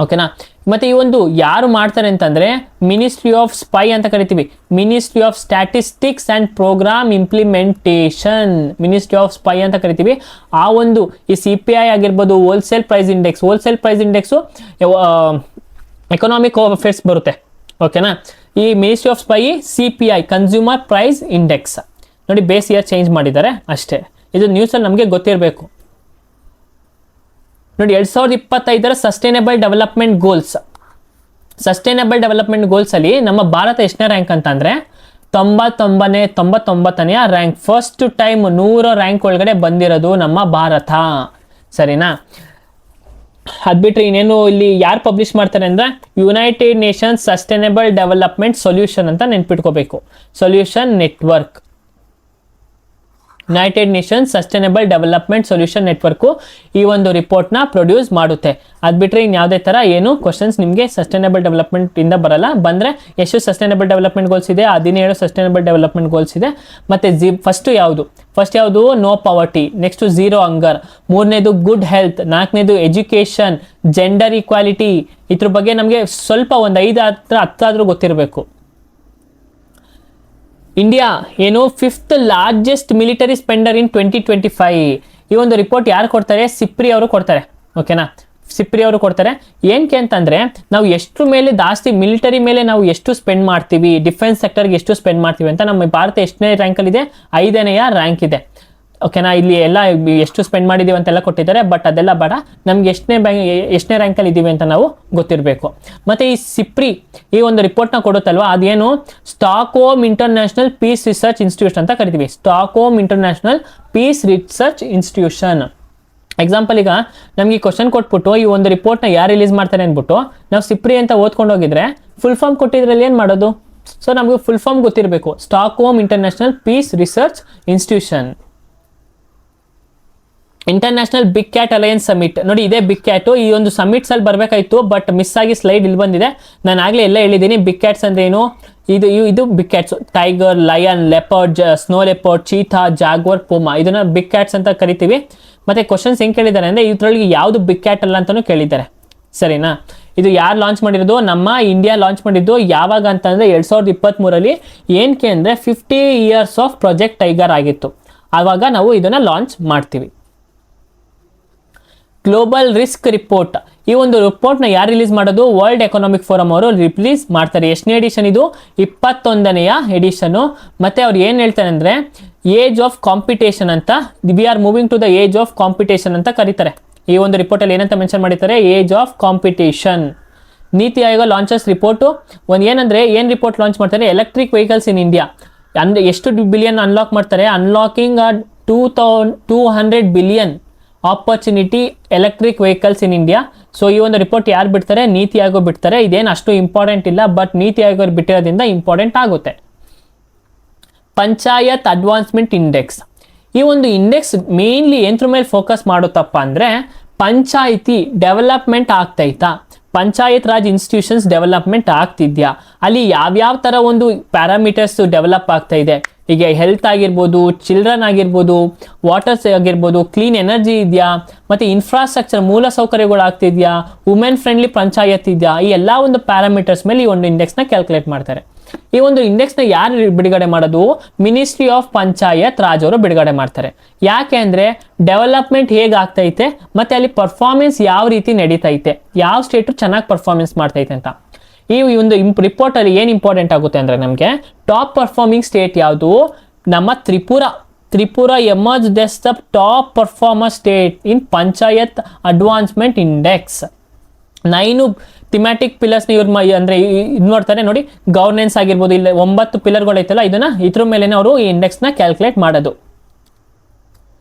ಓಕೆನಾ? ಮತ್ತೆ ಈ ಒಂದು ಯಾರು ಮಾಡ್ತಾರೆ ಅಂತಂದ್ರೆ ಮಿನಿಸ್ಟ್ರಿ ಆಫ್ ಸ್ಪೈ ಅಂತ ಕರಿತೀವಿ. Ministry of statistics and programme implementation, ministry of spy ಅಂತ ಕರಿತೀವಿ. ಆ ಒಂದು ಈ CPI ಆಗಿರ್ಬೋದು, wholesale price index economic affairs ಬರುತ್ತೆ. ಓಕೆನಾ? ಈ ministry of spy CPI consumer price index ನೋಡಿ, ಬೇಸ್ ಇಯರ್ ಚೇಂಜ್ ಮಾಡಿದ್ದಾರೆ ಅಷ್ಟೇ. ಇದು ನ್ಯೂಸಲ್ಲಿ ನಮಗೆ ಗೊತ್ತಿರಬೇಕು. ನೋಡಿ 2025 ಸಸ್ಟೈನಬಲ್ ಡೆವಲಪ್ಮೆಂಟ್ ಗೋಲ್ಸ್ ಅಲ್ಲಿ ನಮ್ಮ ಭಾರತ ಎಷ್ಟನೇ ರ್ಯಾಂಕ್ ಅಂತಂದ್ರೆ 99ನೇ ರ್ಯಾಂಕ್. ಫಸ್ಟ್ ಟೈಮ್ 100 ರ್ಯಾಂಕ್ ಒಳಗಡೆ ಬಂದಿರೋದು ನಮ್ಮ ಭಾರತ. ಸರಿನಾ? ಅದ್ಬಿಟ್ರೆ ಇನ್ನೇನು ಇಲ್ಲಿ ಯಾರು ಪಬ್ಲಿಷ್ ಮಾಡ್ತಾರೆ ಅಂದ್ರೆ United Nations sustainable development solution ಅಂತ ನೆನ್ಪಿಟ್ಕೋಬೇಕು. Solution network, United Nations sustainable development solution network ಈ ಒಂದು ರಿಪೋರ್ಟ್ನ ಪ್ರೊಡ್ಯೂಸ್ ಮಾಡುತ್ತೆ. ಅದು ಬಿಟ್ಟರೆ ಇನ್ನು ಯಾವುದೇ ಥರ ಏನು ಕ್ವಶನ್ಸ್ ನಿಮಗೆ ಸಸ್ಟೈನಬಲ್ ಡೆವಲಪ್ಮೆಂಟ್ ಇಂದ ಬರಲ್ಲ. ಬಂದರೆ ಎಷ್ಟು ಸಸ್ಟೈನಬಲ್ ಡೆವಲಪ್ಮೆಂಟ್ ಗೋಲ್ಸ್ ಇದೆ? 17 ಸಸ್ಟೈನಬಲ್ ಡೆವಲಪ್ಮೆಂಟ್ ಗೋಲ್ಸ್ ಇದೆ. ಮತ್ತು ಫಸ್ಟ್ ಯಾವುದು? No poverty. Next zero hunger. 3ನೇದು ಗುಡ್ ಹೆಲ್ತ್. 4ನೇದು ಎಜುಕೇಷನ್, ಜೆಂಡರ್ ಈಕ್ವಾಲಿಟಿ. ಇದ್ರ ಬಗ್ಗೆ ನಮಗೆ ಸ್ವಲ್ಪ ಒಂದು 5-10 ಗೊತ್ತಿರಬೇಕು. ಇಂಡಿಯಾ ಏನು 5th ಲಾರ್ಜೆಸ್ಟ್ ಮಿಲಿಟರಿ ಸ್ಪೆಂಡರ್ ಇನ್ 2025. ಈ ಒಂದು ರಿಪೋರ್ಟ್ ಯಾರು ಕೊಡ್ತಾರೆ? ಸಿಪ್ರಿ ಅವರು ಕೊಡ್ತಾರೆ. ಓಕೆನಾ? ಸಿಪ್ರಿ ಅವರು ಕೊಡ್ತಾರೆ. ಏನಕ್ಕೆ ಅಂತಂದರೆ ನಾವು ಎಷ್ಟು ಮೇಲೆ ಜಾಸ್ತಿ ಮಿಲಿಟರಿ ಮೇಲೆ ನಾವು ಎಷ್ಟು ಸ್ಪೆಂಡ್ ಮಾಡ್ತೀವಿ, ಡಿಫೆನ್ಸ್ ಸೆಕ್ಟರ್ಗೆ ಎಷ್ಟು ಸ್ಪೆಂಡ್ ಮಾಡ್ತೀವಿ ಅಂತ ನಮ್ಮ ಭಾರತ ಎಷ್ಟನೇ ರ್ಯಾಂಕಲ್ಲಿದೆ? 5ನೇ ರ್ಯಾಂಕ್ ಇದೆ. ಓಕೆನಾ? ಇಲ್ಲಿ ಎಲ್ಲ ಎಷ್ಟು ಸ್ಪೆಂಡ್ ಮಾಡಿದ್ದೀವಿ ಅಂತೆಲ್ಲ ಕೊಟ್ಟಿದ್ದಾರೆ. ಬಟ್ ಅದೆಲ್ಲ ಬೇಡ, ನಮ್ಗೆ ಎಷ್ಟನೇ ರ್ಯಾಂಕಲ್ಲಿ ಇದ್ದೀವಿ ಅಂತ ನಾವು ಗೊತ್ತಿರಬೇಕು. ಮತ್ತು ಈ ಸಿಪ್ರಿ ಈ ಒಂದು ರಿಪೋರ್ಟ್ನ ಕೊಡುತ್ತಲ್ವ, ಅದೇನು? Stockholm international peace research institution ಅಂತ ಕರಿತೀವಿ. Stockholm international peace research institution. Example, ಈಗ ನಮಗೆ ಕ್ವಶನ್ ಕೊಟ್ಬಿಟ್ಟು ಈ ಒಂದು ರಿಪೋರ್ಟ್ನ ಯಾರು ರಿಲೀಸ್ ಮಾಡ್ತಾರೆ ಅಂದ್ಬಿಟ್ಟು ನಾವು ಸಿಪ್ರಿ ಅಂತ ಓದ್ಕೊಂಡು ಹೋಗಿದ್ರೆ ಫುಲ್ ಫಾರ್ಮ್ ಕೊಟ್ಟಿದ್ರಲ್ಲಿ ಏನು ಮಾಡೋದು? ಸೊ ನಮಗೆ ಫುಲ್ ಫಾರ್ಮ್ ಗೊತ್ತಿರಬೇಕು. Stockholm international peace research institution. International big cat alliance summit ನೋಡಿ, ಇದೇ ಬಿಗ್ ಕ್ಯಾಟು. ಈ ಒಂದು ಸಮಿಟ್ಸ್ ಅಲ್ಲಿ ಬರಬೇಕಾಯ್ತು, ಬಟ್ ಮಿಸ್ ಆಗಿ ಸ್ಲೈಡ್ ಇಲ್ಲಿ ಬಂದಿದೆ. ನಾನು ಆಗಲೇ ಎಲ್ಲ ಹೇಳಿದ್ದೀನಿ ಬಿಗ್ ಕ್ಯಾಟ್ಸ್ ಅಂದ್ರೆ ಏನು. ಇದು big cats: tiger, lion, leopard, snow leopard, cheetah, jaguar, puma, ಇದನ್ನ ಬಿಗ್ ಕ್ಯಾಟ್ಸ್ ಅಂತ ಕರಿತೀವಿ. ಮತ್ತೆ ಕ್ವಶನ್ಸ್ ಹೆಂಗೆ ಕೇಳಿದ್ದಾರೆ ಅಂದ್ರೆ ಇದರೊಳಗೆ ಯಾವುದು ಬಿಗ್ ಕ್ಯಾಟ್ ಅಲ್ಲ ಅಂತಾನು ಕೇಳಿದ್ದಾರೆ, ಸರಿನಾ. ಇದು ಯಾರು ಲಾಂಚ್ ಮಾಡಿರೋದು? ನಮ್ಮ ಇಂಡಿಯಾ ಲಾಂಚ್ ಮಾಡಿದ್ದು. ಯಾವಾಗ ಅಂತಂದ್ರೆ 2023 ಏನಕ್ಕೆ ಅಂದ್ರೆ 50 years ಆಫ್ ಪ್ರಾಜೆಕ್ಟ್ ಟೈಗರ್ ಆಗಿತ್ತು, ಆವಾಗ ನಾವು ಇದನ್ನ ಲಾಂಚ್ ಮಾಡ್ತೀವಿ. ಗ್ಲೋಬಲ್ ರಿಸ್ಕ್ ರಿಪೋರ್ಟ್, ಈ ಒಂದು ರಿಪೋರ್ಟ್ನ ಯಾರು ರಿಲೀಸ್ ಮಾಡೋದು? ವರ್ಲ್ಡ್ ಎಕನಾಮಿಕ್ ಫೋರಮ್ ಅವರು ರಿಲೀಸ್ ಮಾಡ್ತಾರೆ. ಎಷ್ಟನೇ ಎಡಿಷನ್ ಇದು? 21ನೇ ಎಡಿಷನು. ಮತ್ತೆ ಅವ್ರು ಏನು ಹೇಳ್ತಾರೆ ಅಂದರೆ ಏಜ್ ಆಫ್ ಕಾಂಪಿಟೇಷನ್ ಅಂತ, we are moving to the age of competition ಅಂತ ಕರೀತಾರೆ. ಈ ಒಂದು ರಿಪೋರ್ಟಲ್ಲಿ ಏನಂತ ಮೆನ್ಷನ್ ಮಾಡಿದ್ದಾರೆ? Age of competition. NITI Aayog launches report ಏನು ರಿಪೋರ್ಟ್ ಲಾಂಚ್ ಮಾಡ್ತಾರೆ? Electric vehicles in India. ಅಂದರೆ ಎಷ್ಟು ಬಿಲಿಯನ್ ಅನ್ಲಾಕ್ ಮಾಡ್ತಾರೆ? Unlocking 200 billion opportunity electric vehicles in India. So ಈ ಒಂದು ರಿಪೋರ್ಟ್ ಯಾರು ಬಿಡ್ತಾರೆ? ನೀತಿ ಆಯೋಗ ಬಿಡ್ತಾರೆ. ಇದೇನು ಅಷ್ಟು ಇಂಪಾರ್ಟೆಂಟ್ ಇಲ್ಲ, ಬಟ್ ನೀತಿ ಆಯೋಗ ಬಿಟ್ಟಿರೋದ್ರಿಂದ ಇಂಪಾರ್ಟೆಂಟ್ ಆಗುತ್ತೆ. ಪಂಚಾಯತ್ ಅಡ್ವಾನ್ಸ್ಮೆಂಟ್ ಇಂಡೆಕ್ಸ್, ಈ ಒಂದು ಇಂಡೆಕ್ಸ್ ಮೇನ್ಲಿ ಎಂತ್ರ ಮೇಲೆ ಫೋಕಸ್ ಮಾಡುತ್ತಪ್ಪ ಅಂದರೆ ಪಂಚಾಯಿತಿ ಡೆವಲಪ್ಮೆಂಟ್ ಆಗ್ತೈತಾ, ಪಂಚಾಯತ್ ರಾಜ್ ಇನ್ಸ್ಟಿಟ್ಯೂಷನ್ಸ್ ಡೆವಲಪ್ಮೆಂಟ್ ಆಗ್ತಿದ್ಯಾ, ಅಲ್ಲಿ ಯಾವ್ಯಾವ ಥರ ಒಂದು ಪ್ಯಾರಾಮೀಟರ್ಸ್ ಡೆವಲಪ್ ಆಗ್ತಾ ಇದೆ. ಈಗ ಹೆಲ್ತ್ ಆಗಿರ್ಬೋದು, ಚಿಲ್ಡ್ರನ್ ಆಗಿರ್ಬೋದು, ವಾಟರ್ಸ್ ಆಗಿರ್ಬೋದು, ಕ್ಲೀನ್ ಎನರ್ಜಿ ಇದೆಯಾ, ಮತ್ತು ಇನ್ಫ್ರಾಸ್ಟ್ರಕ್ಚರ್ ಮೂಲ ಸೌಕರ್ಯಗಳು ಆಗ್ತಿದೆಯಾ, ವುಮೆನ್ ಫ್ರೆಂಡ್ಲಿ ಪಂಚಾಯತ್ ಇದೆಯಾ, ಈ ಎಲ್ಲ ಒಂದು ಪ್ಯಾರಾಮೀಟರ್ಸ್ ಮೇಲೆ ಈ ಒಂದು ಇಂಡೆಕ್ಸ್ನ ಕ್ಯಾಲ್ಕುಲೇಟ್ ಮಾಡ್ತಾರೆ. ಈ ಒಂದು ಇಂಡೆಕ್ಸ್ನ ಯಾರು ಬಿಡುಗಡೆ ಮಾಡೋದು? ಮಿನಿಸ್ಟ್ರಿ ಆಫ್ ಪಂಚಾಯತ್ ರಾಜ್ ಅವರು ಬಿಡುಗಡೆ ಮಾಡ್ತಾರೆ. ಯಾಕೆ ಅಂದರೆ ಡೆವಲಪ್ಮೆಂಟ್ ಹೇಗೆ ಆಗ್ತೈತೆ ಮತ್ತು ಅಲ್ಲಿ ಪರ್ಫಾರ್ಮೆನ್ಸ್ ಯಾವ ರೀತಿ ನಡೀತೈತೆ, ಯಾವ ಸ್ಟೇಟು ಚೆನ್ನಾಗಿ ಪರ್ಫಾರ್ಮೆನ್ಸ್ ಮಾಡ್ತೈತೆ ಅಂತ. ಈ ಒಂದು ರಿಪೋರ್ಟಲ್ಲಿ ಏನು ಇಂಪಾರ್ಟೆಂಟ್ ಆಗುತ್ತೆ ಅಂದರೆ ನಮಗೆ ಟಾಪ್ ಪರ್ಫಾರ್ಮಿಂಗ್ ಸ್ಟೇಟ್ ಯಾವುದು? ನಮ್ಮ Tripura emerged as the top performer state in panchayat advancement index. 9 thematic ಪಿಲ್ಲರ್ಸ್ನ ಇವ್ರು ಅಂದರೆ ಇದು ನೋಡ್ತಾರೆ ನೋಡಿ. ಗವರ್ನೆನ್ಸ್ ಆಗಿರ್ಬೋದು, ಇಲ್ಲ 9 ಪಿಲ್ಲರ್ಗಳು ಐತಲ್ಲ, ಇದ್ರ ಮೇಲೆ ಅವರು ಈ ಇಂಡೆಕ್ಸ್ನ ಕ್ಯಾಲ್ಕುಲೇಟ್ ಮಾಡೋದು.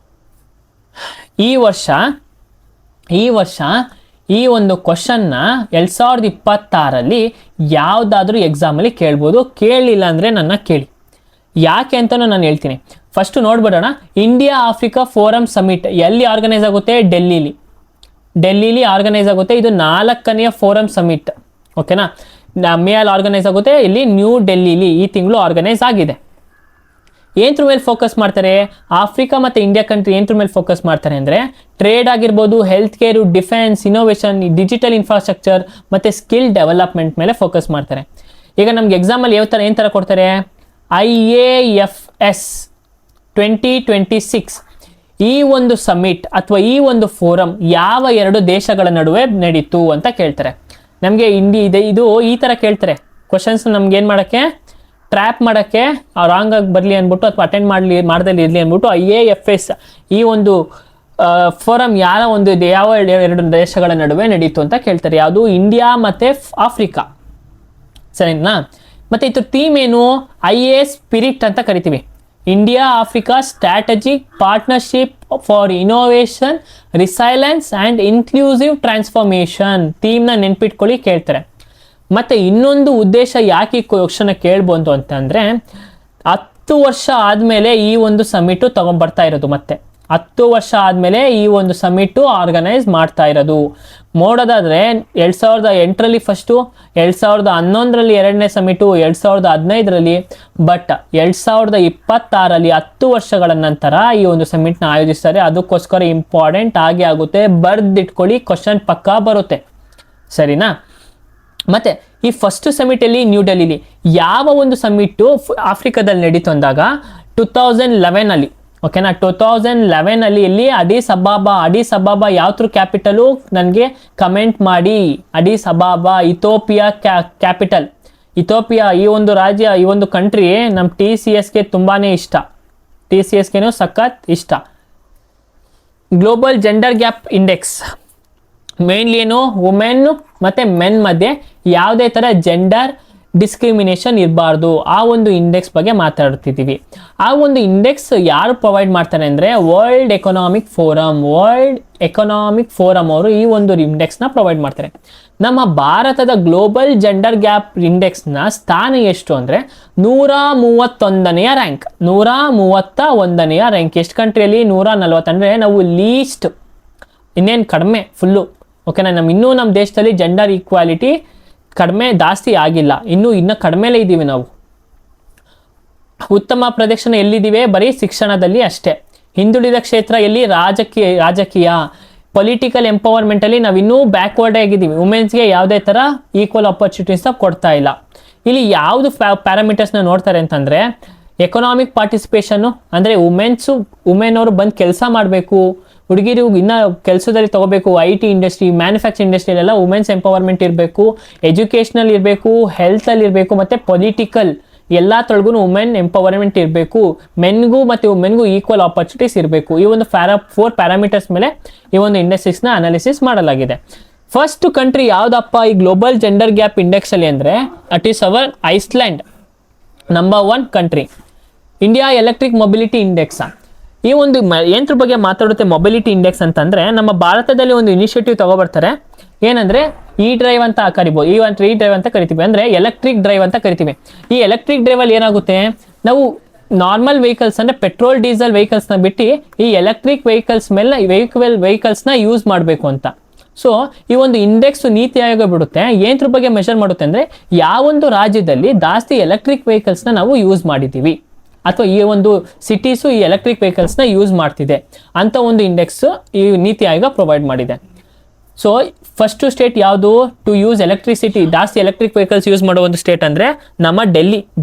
ಈ ವರ್ಷ ಈ ಒಂದು ಕ್ವಶನ್ನ 2026 ಯಾವುದಾದ್ರೂ ಎಕ್ಸಾಮಲ್ಲಿ ಕೇಳ್ಬೋದು. ಕೇಳಲಿಲ್ಲ ಅಂದರೆ ನನ್ನ ಕೇಳಿ, ಯಾಕೆ ಅಂತಲೂ ನಾನು ಹೇಳ್ತೀನಿ. ಫಸ್ಟು ನೋಡ್ಬಿಡೋಣ. ಇಂಡಿಯಾ ಆಫ್ರಿಕಾ ಫೋರಮ್ ಸಮಿಟ್ ಎಲ್ಲಿ ಆರ್ಗನೈಸ್ ಆಗುತ್ತೆ? ಡೆಲ್ಲಿಲಿ ಆರ್ಗನೈಸ್ ಆಗುತ್ತೆ. ಇದು 4ನೇ ಫೋರಮ್ ಸಮಿಟ್, ಓಕೆನಾ. ಮೇಲ್ ಆರ್ಗನೈಸ್ ಆಗುತ್ತೆ ಇಲ್ಲಿ ನ್ಯೂ ಡೆಲ್ಲಿಲಿ ಈ ತಿಂಗಳು ಆರ್ಗನೈಸ್ ಆಗಿದೆ. ಏನ್ರ ಮೇಲೆ ಫೋಕಸ್ ಮಾಡ್ತಾರೆ? ಆಫ್ರಿಕಾ ಮತ್ತು ಇಂಡಿಯಾ ಕಂಟ್ರಿ ಏನ್ರ ಮೇಲೆ ಫೋಕಸ್ ಮಾಡ್ತಾರೆ ಅಂದರೆ ಟ್ರೇಡ್ ಆಗಿರ್ಬೋದು, health care, defence, innovation, digital infrastructure ಮತ್ತು ಸ್ಕಿಲ್ ಡೆವಲಪ್ಮೆಂಟ್ ಮೇಲೆ ಫೋಕಸ್ ಮಾಡ್ತಾರೆ. ಈಗ ನಮ್ಗೆ ಎಕ್ಸಾಮಲ್ಲಿ ಏನು ಥರ ಕೊಡ್ತಾರೆ? IAFS 2026 ಈ ಒಂದು ಸಮಿಟ್ ಅಥವಾ ಈ ಒಂದು ಫೋರಮ್ ಯಾವ 2 ದೇಶಗಳ ನಡುವೆ ನಡೀತು ಅಂತ ಕೇಳ್ತಾರೆ. ನಮಗೆ ಇದು ಈ ಥರ ಕೇಳ್ತಾರೆ ಕ್ವಶನ್ಸ್. ನಮ್ಗೆ ಏನು ಮಾಡೋಕ್ಕೆ? ಟ್ರ್ಯಾಪ್ ಮಾಡೋಕ್ಕೆ, ರಾಂಗ್ ಆಗಿ ಬರಲಿ ಅಂದ್ಬಿಟ್ಟು ಅಥವಾ ಅಟೆಂಡ್ ಮಾಡ್ದಲ್ಲಿ ಇರಲಿ ಅಂದ್ಬಿಟ್ಟು IAFS ಈ ಒಂದು ಫೋರಮ್ ಯಾವ 2 ದೇಶಗಳ ನಡುವೆ ನಡೀತು ಅಂತ ಕೇಳ್ತಾರೆ. ಯಾವುದು? ಇಂಡಿಯಾ ಮತ್ತು ಆಫ್ರಿಕಾ, ಸರಿನಾ. ಮತ್ತು ಇದ್ರ ಥೀಮ್ ಏನು? IA ಸ್ಪಿರಿಟ್ ಅಂತ ಕರಿತೀವಿ. India Africa strategic partnership for innovation, resilience and inclusive transformation. ಥೀಮ್ನ ನೆನ್ಪಿಟ್ಕೊಳ್ಳಿ, ಕೇಳ್ತಾರೆ. ಮತ್ತು ಇನ್ನೊಂದು ಉದ್ದೇಶ ಯಾಕೆ ಈ ಕ್ವಶನ್ ಕೇಳ್ಬೋದು ಅಂತಂದರೆ 10 ವರ್ಷ ಆದಮೇಲೆ ಈ ಒಂದು ಸಮಿಟು ತೊಗೊಂಡ್ಬರ್ತಾ ಇರೋದು. ಮತ್ತೆ 10 ವರ್ಷ ಆದಮೇಲೆ ಈ ಒಂದು ಸಮಿಟು ಆರ್ಗನೈಸ್ ಮಾಡ್ತಾ ಇರೋದು. ನೋಡೋದಾದರೆ 2008 ಫಸ್ಟು, 2011 2ನೇ ಸಮಿಟು, 2015 ಬಟ್ 2026 10 ವರ್ಷಗಳ ನಂತರ ಈ ಒಂದು ಸಮಿಟ್ನ ಆಯೋಜಿಸ್ತಾರೆ. ಅದಕ್ಕೋಸ್ಕರ ಇಂಪಾರ್ಟೆಂಟ್ ಆಗೇ ಆಗುತ್ತೆ, ಬರ್ದಿಟ್ಕೊಳ್ಳಿ, ಕ್ವಶನ್ ಪಕ್ಕಾ ಬರುತ್ತೆ, ಸರಿನಾ. ಮತ್ತು ಈ ಫಸ್ಟ್ ಸಮಿಟಲ್ಲಿ ನ್ಯೂ ಡೆಲ್ಲಿಲಿ ಯಾವ ಒಂದು ಸಮಿಟ್ಟು ಆಫ್ರಿಕಾದಲ್ಲಿ ನಡೀತು ಅಂದಾಗ 2011 ಓಕೆನಾ. 2011 ಇಲ್ಲಿ ಅಡೀಸ್ ಅಬಾಬಾ ಯಾವ್ದ್ರ ಕ್ಯಾಪಿಟಲು ನನಗೆ ಕಮೆಂಟ್ ಮಾಡಿ. Addis Ababa Ethiopia capital. Ethiopia ಈ ಒಂದು ರಾಜ್ಯ, ಈ ಒಂದು ಕಂಟ್ರಿ ನಮ್ಮ TCSಗೆ ತುಂಬಾ ಇಷ್ಟ. TCSಗೆನೂ ಸಖತ್ ಇಷ್ಟ. Global gender gap index mainly ಏನು? ವುಮೆನ್ ಮತ್ತು ಮೆನ್ ಮಧ್ಯೆ ಯಾವುದೇ ಥರ ಜೆಂಡರ್ ಡಿಸ್ಕ್ರಿಮಿನೇಷನ್ ಇರಬಾರ್ದು, ಆ ಒಂದು ಇಂಡೆಕ್ಸ್ ಬಗ್ಗೆ ಮಾತಾಡ್ತಿದ್ದೀವಿ. ಆ ಒಂದು ಇಂಡೆಕ್ಸ್ ಯಾರು ಪ್ರೊವೈಡ್ ಮಾಡ್ತಾರೆ ಅಂದರೆ ವರ್ಲ್ಡ್ ಎಕನಾಮಿಕ್ ಫೋರಮ್ ಅವರು ಈ ಒಂದು ಇಂಡೆಕ್ಸ್ನ ಪ್ರೊವೈಡ್ ಮಾಡ್ತಾರೆ. ನಮ್ಮ ಭಾರತದ ಗ್ಲೋಬಲ್ ಜೆಂಡರ್ ಗ್ಯಾಪ್ ಇಂಡೆಕ್ಸ್ನ ಸ್ಥಾನ ಎಷ್ಟು ಅಂದರೆ 131ನೇ ರ್ಯಾಂಕ್. 131ನೇ ರ್ಯಾಂಕ್. ಎಷ್ಟು ಕಂಟ್ರಿಯಲ್ಲಿ? 140. ಅಂದರೆ ನಾವು ಲೀಸ್ಟ್, ಇನ್ನೇನು ಕಡಿಮೆ ಫುಲ್ಲು. ಓಕೆನಾ, ಇನ್ನೂ ನಮ್ಮ ದೇಶದಲ್ಲಿ ಜೆಂಡರ್ ಈಕ್ವಾಲಿಟಿ ಕಡಿಮೆ ಜಾಸ್ತಿ ಆಗಿಲ್ಲ, ಇನ್ನೂ ಕಡಿಮೆಲೇ ಇದ್ದೀವಿ ನಾವು. ಉತ್ತಮ ಪ್ರದರ್ಶನ ಎಲ್ಲಿದ್ದೀವಿ? ಬರೀ ಶಿಕ್ಷಣದಲ್ಲಿ ಅಷ್ಟೇ. ಹಿಂದುಳಿದ ಕ್ಷೇತ್ರ ಎಲ್ಲಿ? ರಾಜಕೀಯ ಪೊಲಿಟಿಕಲ್ ಎಂಪವರ್ಮೆಂಟಲ್ಲಿ ನಾವು ಇನ್ನೂ ಬ್ಯಾಕ್ವರ್ಡ್ ಆಗಿದ್ದೀವಿ. ವುಮೆನ್ಸ್ಗೆ ಯಾವುದೇ ಥರ ಈಕ್ವಲ್ ಆಪರ್ಚುನಿಟೀಸ್ನ ಕೊಡ್ತಾ ಇಲ್ಲ. ಇಲ್ಲಿ ಯಾವುದು ಪ್ಯಾರಾಮೀಟರ್ಸ್ನ ನೋಡ್ತಾರೆ ಅಂತಂದರೆ ಎಕನಾಮಿಕ್ ಪಾರ್ಟಿಸಿಪೇಷನ್ನು, ಅಂದರೆ ವುಮೆನ್ ಅವರು ಬಂದು ಕೆಲಸ ಮಾಡಬೇಕು, ಹುಡುಗಿರು ಇನ್ನೂ ಕೆಲಸದಲ್ಲಿ ತಗೋಬೇಕು. IT ಇಂಡಸ್ಟ್ರಿ, ಮ್ಯಾನುಫ್ಯಾಕ್ಚರಿಂಗ್ ಇಂಡಸ್ಟ್ರಿಯಲ್ಲೆಲ್ಲ ವುಮೆನ್ಸ್ ಎಂಪವರ್ಮೆಂಟ್ ಇರಬೇಕು, ಎಜುಕೇಷನಲ್ ಇರಬೇಕು, ಹೆಲ್ತಲ್ಲಿ ಇರಬೇಕು, ಮತ್ತು ಪೊಲಿಟಿಕಲ್ ಎಲ್ಲ ತೊಳಗೂ ವುಮೆನ್ ಎಂಪವರ್ಮೆಂಟ್ ಇರಬೇಕು. ಮೆನ್ಗೂ ಮತ್ತು ವುಮೆನ್ಗೂ ಈಕ್ವಲ್ ಆಪರ್ಚುನಿಟೀಸ್ ಇರಬೇಕು. ಈ ಒಂದು 4 ಪ್ಯಾರಾಮೀಟರ್ಸ್ ಮೇಲೆ ಈ ಒಂದು ಇಂಡೆಕ್ಸ್ನ ಅನಾಲಿಸಿಸ್ ಮಾಡಲಾಗಿದೆ. ಫಸ್ಟ್ ಕಂಟ್ರಿ ಯಾವುದಪ್ಪ ಈ ಗ್ಲೋಬಲ್ ಜೆಂಡರ್ ಗ್ಯಾಪ್ ಇಂಡೆಕ್ಸಲ್ಲಿ ಅಂದರೆ it is our Iceland, number 1 country. India electric mobility index, ಈ ಒಂದು ಏನ್ರ ಬಗ್ಗೆ ಮಾತಾಡುತ್ತೆ ಮೊಬಿಲಿಟಿ ಇಂಡೆಕ್ಸ್ ಅಂತಂದರೆ, ನಮ್ಮ ಭಾರತದಲ್ಲಿ ಒಂದು ಇನಿಷಿಯೇಟಿವ್ ತಗೊಬರ್ತಾರೆ. ಏನಂದರೆ ಡ್ರೈವ್ ಅಂತ ಕರಿಬೋದು, ಡ್ರೈವ್ ಅಂತ ಕರಿತೀವಿ, ಅಂದರೆ ಎಲೆಕ್ಟ್ರಿಕ್ ಡ್ರೈವ್ ಅಂತ ಕರಿತೀವಿ. ಈ ಎಲೆಕ್ಟ್ರಿಕ್ ಡ್ರೈವಲ್ಲಿ ಏನಾಗುತ್ತೆ, ನಾವು ನಾರ್ಮಲ್ ವೆಹಿಕಲ್ಸ್ ಅಂದರೆ ಪೆಟ್ರೋಲ್ ಡೀಸೆಲ್ ವೆಹಿಕಲ್ಸ್ನ ಬಿಟ್ಟು ಈ ಎಲೆಕ್ಟ್ರಿಕ್ ವೆಹಿಕಲ್ಸ್ ಮೇಲೆ ವೆಹಿಕಲ್ಸ್ನ ಯೂಸ್ ಮಾಡಬೇಕು ಅಂತ. ಸೊ ಈ ಒಂದು ಇಂಡೆಕ್ಸ್ ನೀತಿ ಆಯೋಗ ಬಿಡುತ್ತೆ. ಏನರ ಬಗ್ಗೆ ಮೆಷರ್ ಮಾಡುತ್ತೆ ಅಂದರೆ ಯಾವೊಂದು ರಾಜ್ಯದಲ್ಲಿ ಜಾಸ್ತಿ ಎಲೆಕ್ಟ್ರಿಕ್ ವೆಹಿಕಲ್ಸ್ನ ನಾವು ಯೂಸ್ ಮಾಡಿದ್ದೀವಿ, ಅಥವಾ ಈ ಒಂದು ಸಿಟೀಸು ಈ ಎಲೆಕ್ಟ್ರಿಕ್ ವೆಹಿಕಲ್ಸ್ನ ಯೂಸ್ ಮಾಡ್ತಿದೆ ಅಂತ ಒಂದು ಇಂಡೆಕ್ಸ್ ಈ ನೀತಿ ಆಯೋಗ ಪ್ರೊವೈಡ್ ಮಾಡಿದೆ. ಸೊ ಫಸ್ಟು ಸ್ಟೇಟ್ ಯಾವುದು ಟು ಯೂಸ್ ಎಲೆಕ್ಟ್ರಿಸಿಟಿ, ಜಾಸ್ತಿ ಎಲೆಕ್ಟ್ರಿಕ್ ವೆಹಿಕಲ್ಸ್ ಯೂಸ್ ಮಾಡೋ ಒಂದು ಸ್ಟೇಟ್ ಅಂದರೆ ನಮ್ಮ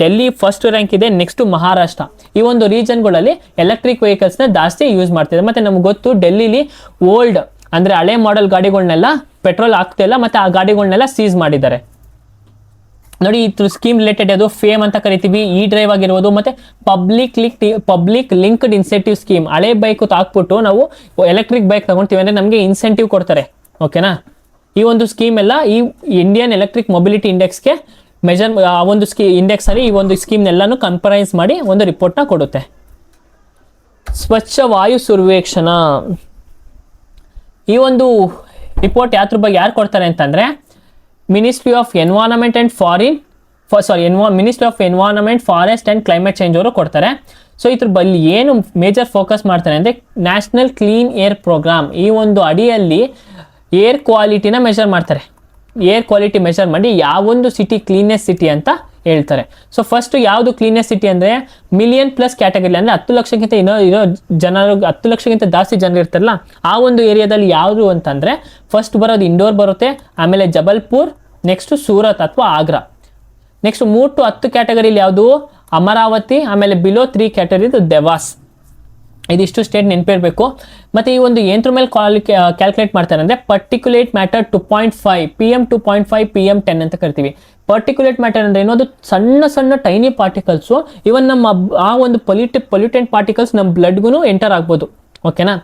ಡೆಲ್ಲಿ ಫಸ್ಟ್ ರ್ಯಾಂಕ್ ಇದೆ. ನೆಕ್ಸ್ಟು ಮಹಾರಾಷ್ಟ್ರ. ಈ ಒಂದು ರೀಜನ್ಗಳಲ್ಲಿ ಎಲೆಕ್ಟ್ರಿಕ್ ವೆಹಿಕಲ್ಸ್ನ ಜಾಸ್ತಿ ಯೂಸ್ ಮಾಡ್ತಿದೆ. ಮತ್ತು ನಮ್ಗೆ ಗೊತ್ತು ಡೆಲ್ಲಿಲಿ ಓಲ್ಡ್ ಅಂದರೆ ಹಳೆ ಮಾಡೆಲ್ ಗಾಡಿಗಳನ್ನೆಲ್ಲ ಪೆಟ್ರೋಲ್ ಆಗ್ತಿಲ್ಲ, ಮತ್ತು ಆ ಗಾಡಿಗಳನ್ನೆಲ್ಲ ಸೀಸ್ ಮಾಡಿದ್ದಾರೆ. ನೋಡಿ, ಇದು ಸ್ಕೀಮ್ ರಿಲೇಟೆಡ್ ಅದು ಫೇಮ್ ಅಂತ ಕರಿತೀವಿ. ಡ್ರೈವ್ ಆಗಿರ್ಬೋದು, ಮತ್ತು ಪಬ್ಲಿಕ್ ಲಿಂಕ್ಡ್ ಇನ್ಸೆಂಟಿವ್ ಸ್ಕೀಮ್. ಹಳೆ ಬೈಕ್ ಹಾಕ್ಬಿಟ್ಟು ನಾವು ಎಲೆಕ್ಟ್ರಿಕ್ ಬೈಕ್ ತಗೊಳ್ತೀವಿ ಅಂದರೆ ನಮಗೆ ಇನ್ಸೆಂಟಿವ್ ಕೊಡ್ತಾರೆ. ಓಕೆನಾ, ಈ ಒಂದು ಸ್ಕೀಮ್ ಎಲ್ಲ ಈ ಇಂಡಿಯನ್ ಎಲೆಕ್ಟ್ರಿಕ್ ಮೊಬಿಲಿಟಿ ಇಂಡೆಕ್ಸ್ಗೆ ಆ ಒಂದು ಇಂಡೆಕ್ಸಲ್ಲಿ ಈ ಒಂದು ಸ್ಕೀಮ್ನೆಲ್ಲನೂ ಕಂಪರೈಸ್ ಮಾಡಿ ಒಂದು ರಿಪೋರ್ಟ್ನ ಕೊಡುತ್ತೆ. ಸ್ವಚ್ಛ ವಾಯು ಸರ್ವೇಕ್ಷಣ, ಈ ಒಂದು ರಿಪೋರ್ಟ್ ಯಾರು ಕೊಡ್ತಾರೆ ಅಂತಂದರೆ ministry of environment forest and climate change ಅವರು ಕೊಡ್ತಾರೆ. ಸೊ ಇದ್ರ ಬಳಿ ಏನು ಮೇಜರ್ ಫೋಕಸ್ ಮಾಡ್ತಾರೆ ಅಂದರೆ ನ್ಯಾಷನಲ್ ಕ್ಲೀನ್ ಏರ್ ಪ್ರೋಗ್ರಾಮ್. ಈ ಒಂದು ಅಡಿಯಲ್ಲಿ ಏರ್ ಕ್ವಾಲಿಟಿನ ಮೆಷರ್ ಮಾಡ್ತಾರೆ. ಏರ್ ಕ್ವಾಲಿಟಿ ಮೆಷರ್ ಮಾಡಿ ಯಾವೊಂದು ಸಿಟಿ ಕ್ಲೀನೆಸ್ಟ್ ಸಿಟಿ ಅಂತ ಹೇಳ್ತಾರೆ. ಸೊ ಫಸ್ಟ್ ಯಾವುದು ಕ್ಲೀನೆಸ್ಟ್ ಸಿಟಿ ಅಂದರೆ ಮಿಲಿಯನ್ ಪ್ಲಸ್ ಕ್ಯಾಟಗರಿ, ಅಂದರೆ 10 ಲಕ್ಷಕ್ಕಿಂತ ಇರೋ ಜನರು, 10 ಲಕ್ಷಕ್ಕಿಂತ ಜಾಸ್ತಿ ಜನರು ಇರ್ತಾರಲ್ಲ ಆ ಒಂದು ಏರಿಯಾದಲ್ಲಿ ಯಾವುದು ಅಂತಂದರೆ ಫಸ್ಟ್ ಬರೋದು ಇಂಡೋರ್ ಬರುತ್ತೆ, ಆಮೇಲೆ ಜಬಲ್ಪುರ್, ನೆಕ್ಸ್ಟು ಸೂರತ್ ಅಥವಾ ಆಗ್ರಾ. ನೆಕ್ಸ್ಟ್ 3 to 10 ಕ್ಯಾಟಗರಿಲಿ ಯಾವುದು ಅಮರಾವತಿ, ಆಮೇಲೆ ಬಿಲೋ 3 ಕ್ಯಾಟಗರಿದು ದೇವಾಸ್. ಇದಿಷ್ಟು ಸ್ಟೇಟ್ ನೆನಪಿರಬೇಕು. ಮತ್ತು ಈ ಒಂದು ಏನರ ಮೇಲೆ ಕ್ಯಾಲ್ಕುಲೇಟ್ ಮಾಡ್ತಾರೆ ಅಂದರೆ ಪರ್ಟಿಕ್ಯುಲೇಟ್ ಮ್ಯಾಟರ್ 2.5 PM 2.5 PM 10 ಅಂತ ಕರಿತೀವಿ. ಪರ್ಟಿಕ್ಯುಲೇಟ್ ಮ್ಯಾಟರ್ ಅಂದರೆ ಏನೋ ಅದು ಸಣ್ಣ ಟೈನಿ ಪಾರ್ಟಿಕಲ್ಸು. ಇವನ್ ನಮ್ಮ ಆ ಒಂದು ಪೊಲ್ಯೂಟೆಂಟ್ ಪಾರ್ಟಿಕಲ್ಸ್ ನಮ್ಮ ಬ್ಲಡ್ಗೂ ಎಂಟರ್ ಆಗ್ಬೋದು. ಓಕೆನಾ,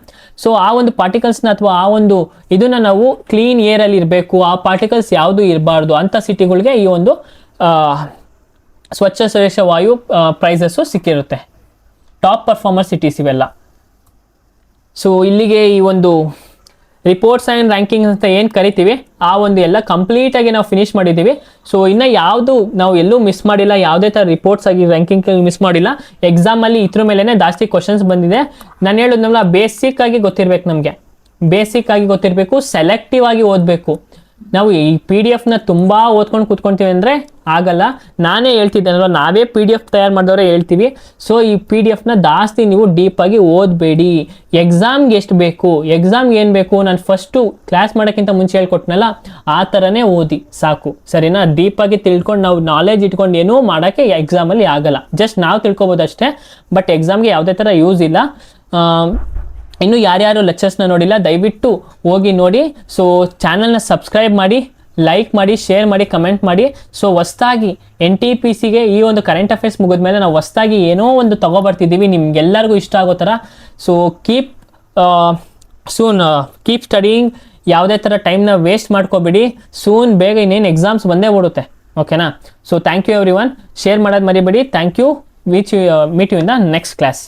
ಸೊ ಆ ಒಂದು ಪಾರ್ಟಿಕಲ್ಸ್ನ ಅಥವಾ ಆ ಒಂದು ಇದನ್ನು ನಾವು ಕ್ಲೀನ್ ಏರಲ್ಲಿ ಇರಬೇಕು, ಆ ಪಾರ್ಟಿಕಲ್ಸ್ ಯಾವುದು ಇರಬಾರ್ದು ಅಂತ ಸಿಟಿಗಳಿಗೆ ಈ ಒಂದು ಸ್ವಚ್ಛ ಶ್ರೇಷ್ಠ ವಾಯು ಪ್ರೈಸಸ್ಸು ಸಿಕ್ಕಿರುತ್ತೆ. ಟಾಪ್ ಪರ್ಫಾರ್ಮರ್ ಸಿಟೀಸ್ ಇವೆಲ್ಲ. ಸೊ ಇಲ್ಲಿಗೆ ಈ ಒಂದು ರಿಪೋರ್ಟ್ಸ್ ಆ್ಯಂಡ್ ರ್ಯಾಂಕಿಂಗ್ ಅಂತ ಏನು ಕರಿತೀವಿ ಆ ಒಂದು ಎಲ್ಲ ಕಂಪ್ಲೀಟಾಗಿ ನಾವು ಫಿನಿಶ್ ಮಾಡಿದ್ದೀವಿ. ಸೊ ಇನ್ನು ಯಾವುದು ನಾವು ಎಲ್ಲೂ ಮಿಸ್ ಮಾಡಿಲ್ಲ, ಯಾವುದೇ ಥರ ರಿಪೋರ್ಟ್ಸ್ ಆಗಿ ರ್ಯಾಂಕಿಂಗ್ ಮಿಸ್ ಮಾಡಿಲ್ಲ. ಎಕ್ಸಾಮಲ್ಲಿ ಇದ್ರ ಮೇಲೇ ಜಾಸ್ತಿ ಕ್ವಶನ್ಸ್ ಬಂದಿದೆ. ನಾನು ಹೇಳಿದ್ನಲ್ಲ, ಬೇಸಿಕ್ ಆಗಿ ಗೊತ್ತಿರಬೇಕು, ನಮಗೆ ಬೇಸಿಕ್ ಆಗಿ ಗೊತ್ತಿರಬೇಕು, ಸೆಲೆಕ್ಟಿವ್ ಆಗಿ ಓದಬೇಕು. ನಾವು ಈ PDF ತುಂಬ ಓದ್ಕೊಂಡು ಕೂತ್ಕೊಳ್ತೀವಿ ಅಂದರೆ ಆಗಲ್ಲ. ನಾನೇ ಹೇಳ್ತಿದ್ದೇನಲ್ಲ, ನಾವೇ PDF ತಯಾರು ಮಾಡಿದವರೇ ಹೇಳ್ತೀವಿ. ಸೊ ಈ PDF ಜಾಸ್ತಿ ನೀವು ಡೀಪಾಗಿ ಓದಬೇಡಿ. ಎಕ್ಸಾಮ್ಗೆ ಎಷ್ಟು ಬೇಕು, ಎಕ್ಸಾಮ್ಗೆ ಏನು ಬೇಕು, ನಾನು ಫಸ್ಟು ಕ್ಲಾಸ್ ಮಾಡೋಕ್ಕಿಂತ ಮುಂಚೆ ಹೇಳ್ಕೊಟ್ನಲ್ಲ ಆ ಥರನೇ ಓದಿ ಸಾಕು, ಸರಿನಾ? ಡೀಪಾಗಿ ತಿಳ್ಕೊಂಡು ನಾವು ನಾಲೆಜ್ ಇಟ್ಕೊಂಡು ಏನೂ ಮಾಡೋಕ್ಕೆ ಎಕ್ಸಾಮಲ್ಲಿ ಆಗಲ್ಲ. ಜಸ್ಟ್ ನಾವು ತಿಳ್ಕೊಬೋದು ಅಷ್ಟೇ, ಬಟ್ ಎಕ್ಸಾಮ್ಗೆ ಯಾವುದೇ ಥರ ಯೂಸ್ ಇಲ್ಲ. ಇನ್ನು ಯಾರ್ಯಾರು ಲೆಕ್ಚರ್ಸ್ನ ನೋಡಿಲ್ಲ ದಯವಿಟ್ಟು ಹೋಗಿ ನೋಡಿ. ಸೊ ಚಾನಲ್ನ ಸಬ್ಸ್ಕ್ರೈಬ್ ಮಾಡಿ, ಲೈಕ್ ಮಾಡಿ, ಶೇರ್ ಮಾಡಿ, ಕಮೆಂಟ್ ಮಾಡಿ. ಸೊ ಹೊಸ್ದಾಗಿ NTPCಗೆ ಈ ಒಂದು ಕರೆಂಟ್ ಅಫೇರ್ಸ್ ಮುಗಿದ್ಮೇಲೆ ನಾವು ಹೊಸ್ದಾಗಿ ಏನೋ ಒಂದು ತೊಗೊಬರ್ತಿದ್ದೀವಿ ನಿಮ್ಗೆಲ್ಲರಿಗೂ ಇಷ್ಟ ಆಗೋ ಥರ. So keep studying. ಯಾವುದೇ ಥರ ಟೈಮ್ನ ವೇಸ್ಟ್ ಮಾಡ್ಕೋಬೇಡಿ. ಬೇಗ ಇನ್ನೇನು ಎಕ್ಸಾಮ್ಸ್ ಬಂದೇ ಬಿಡುತ್ತೆ. ಓಕೆನಾ. So thank you everyone, share ಮಾಡೋದು ಮರಿಬೇಡಿ. Thank you, meet you in the next class.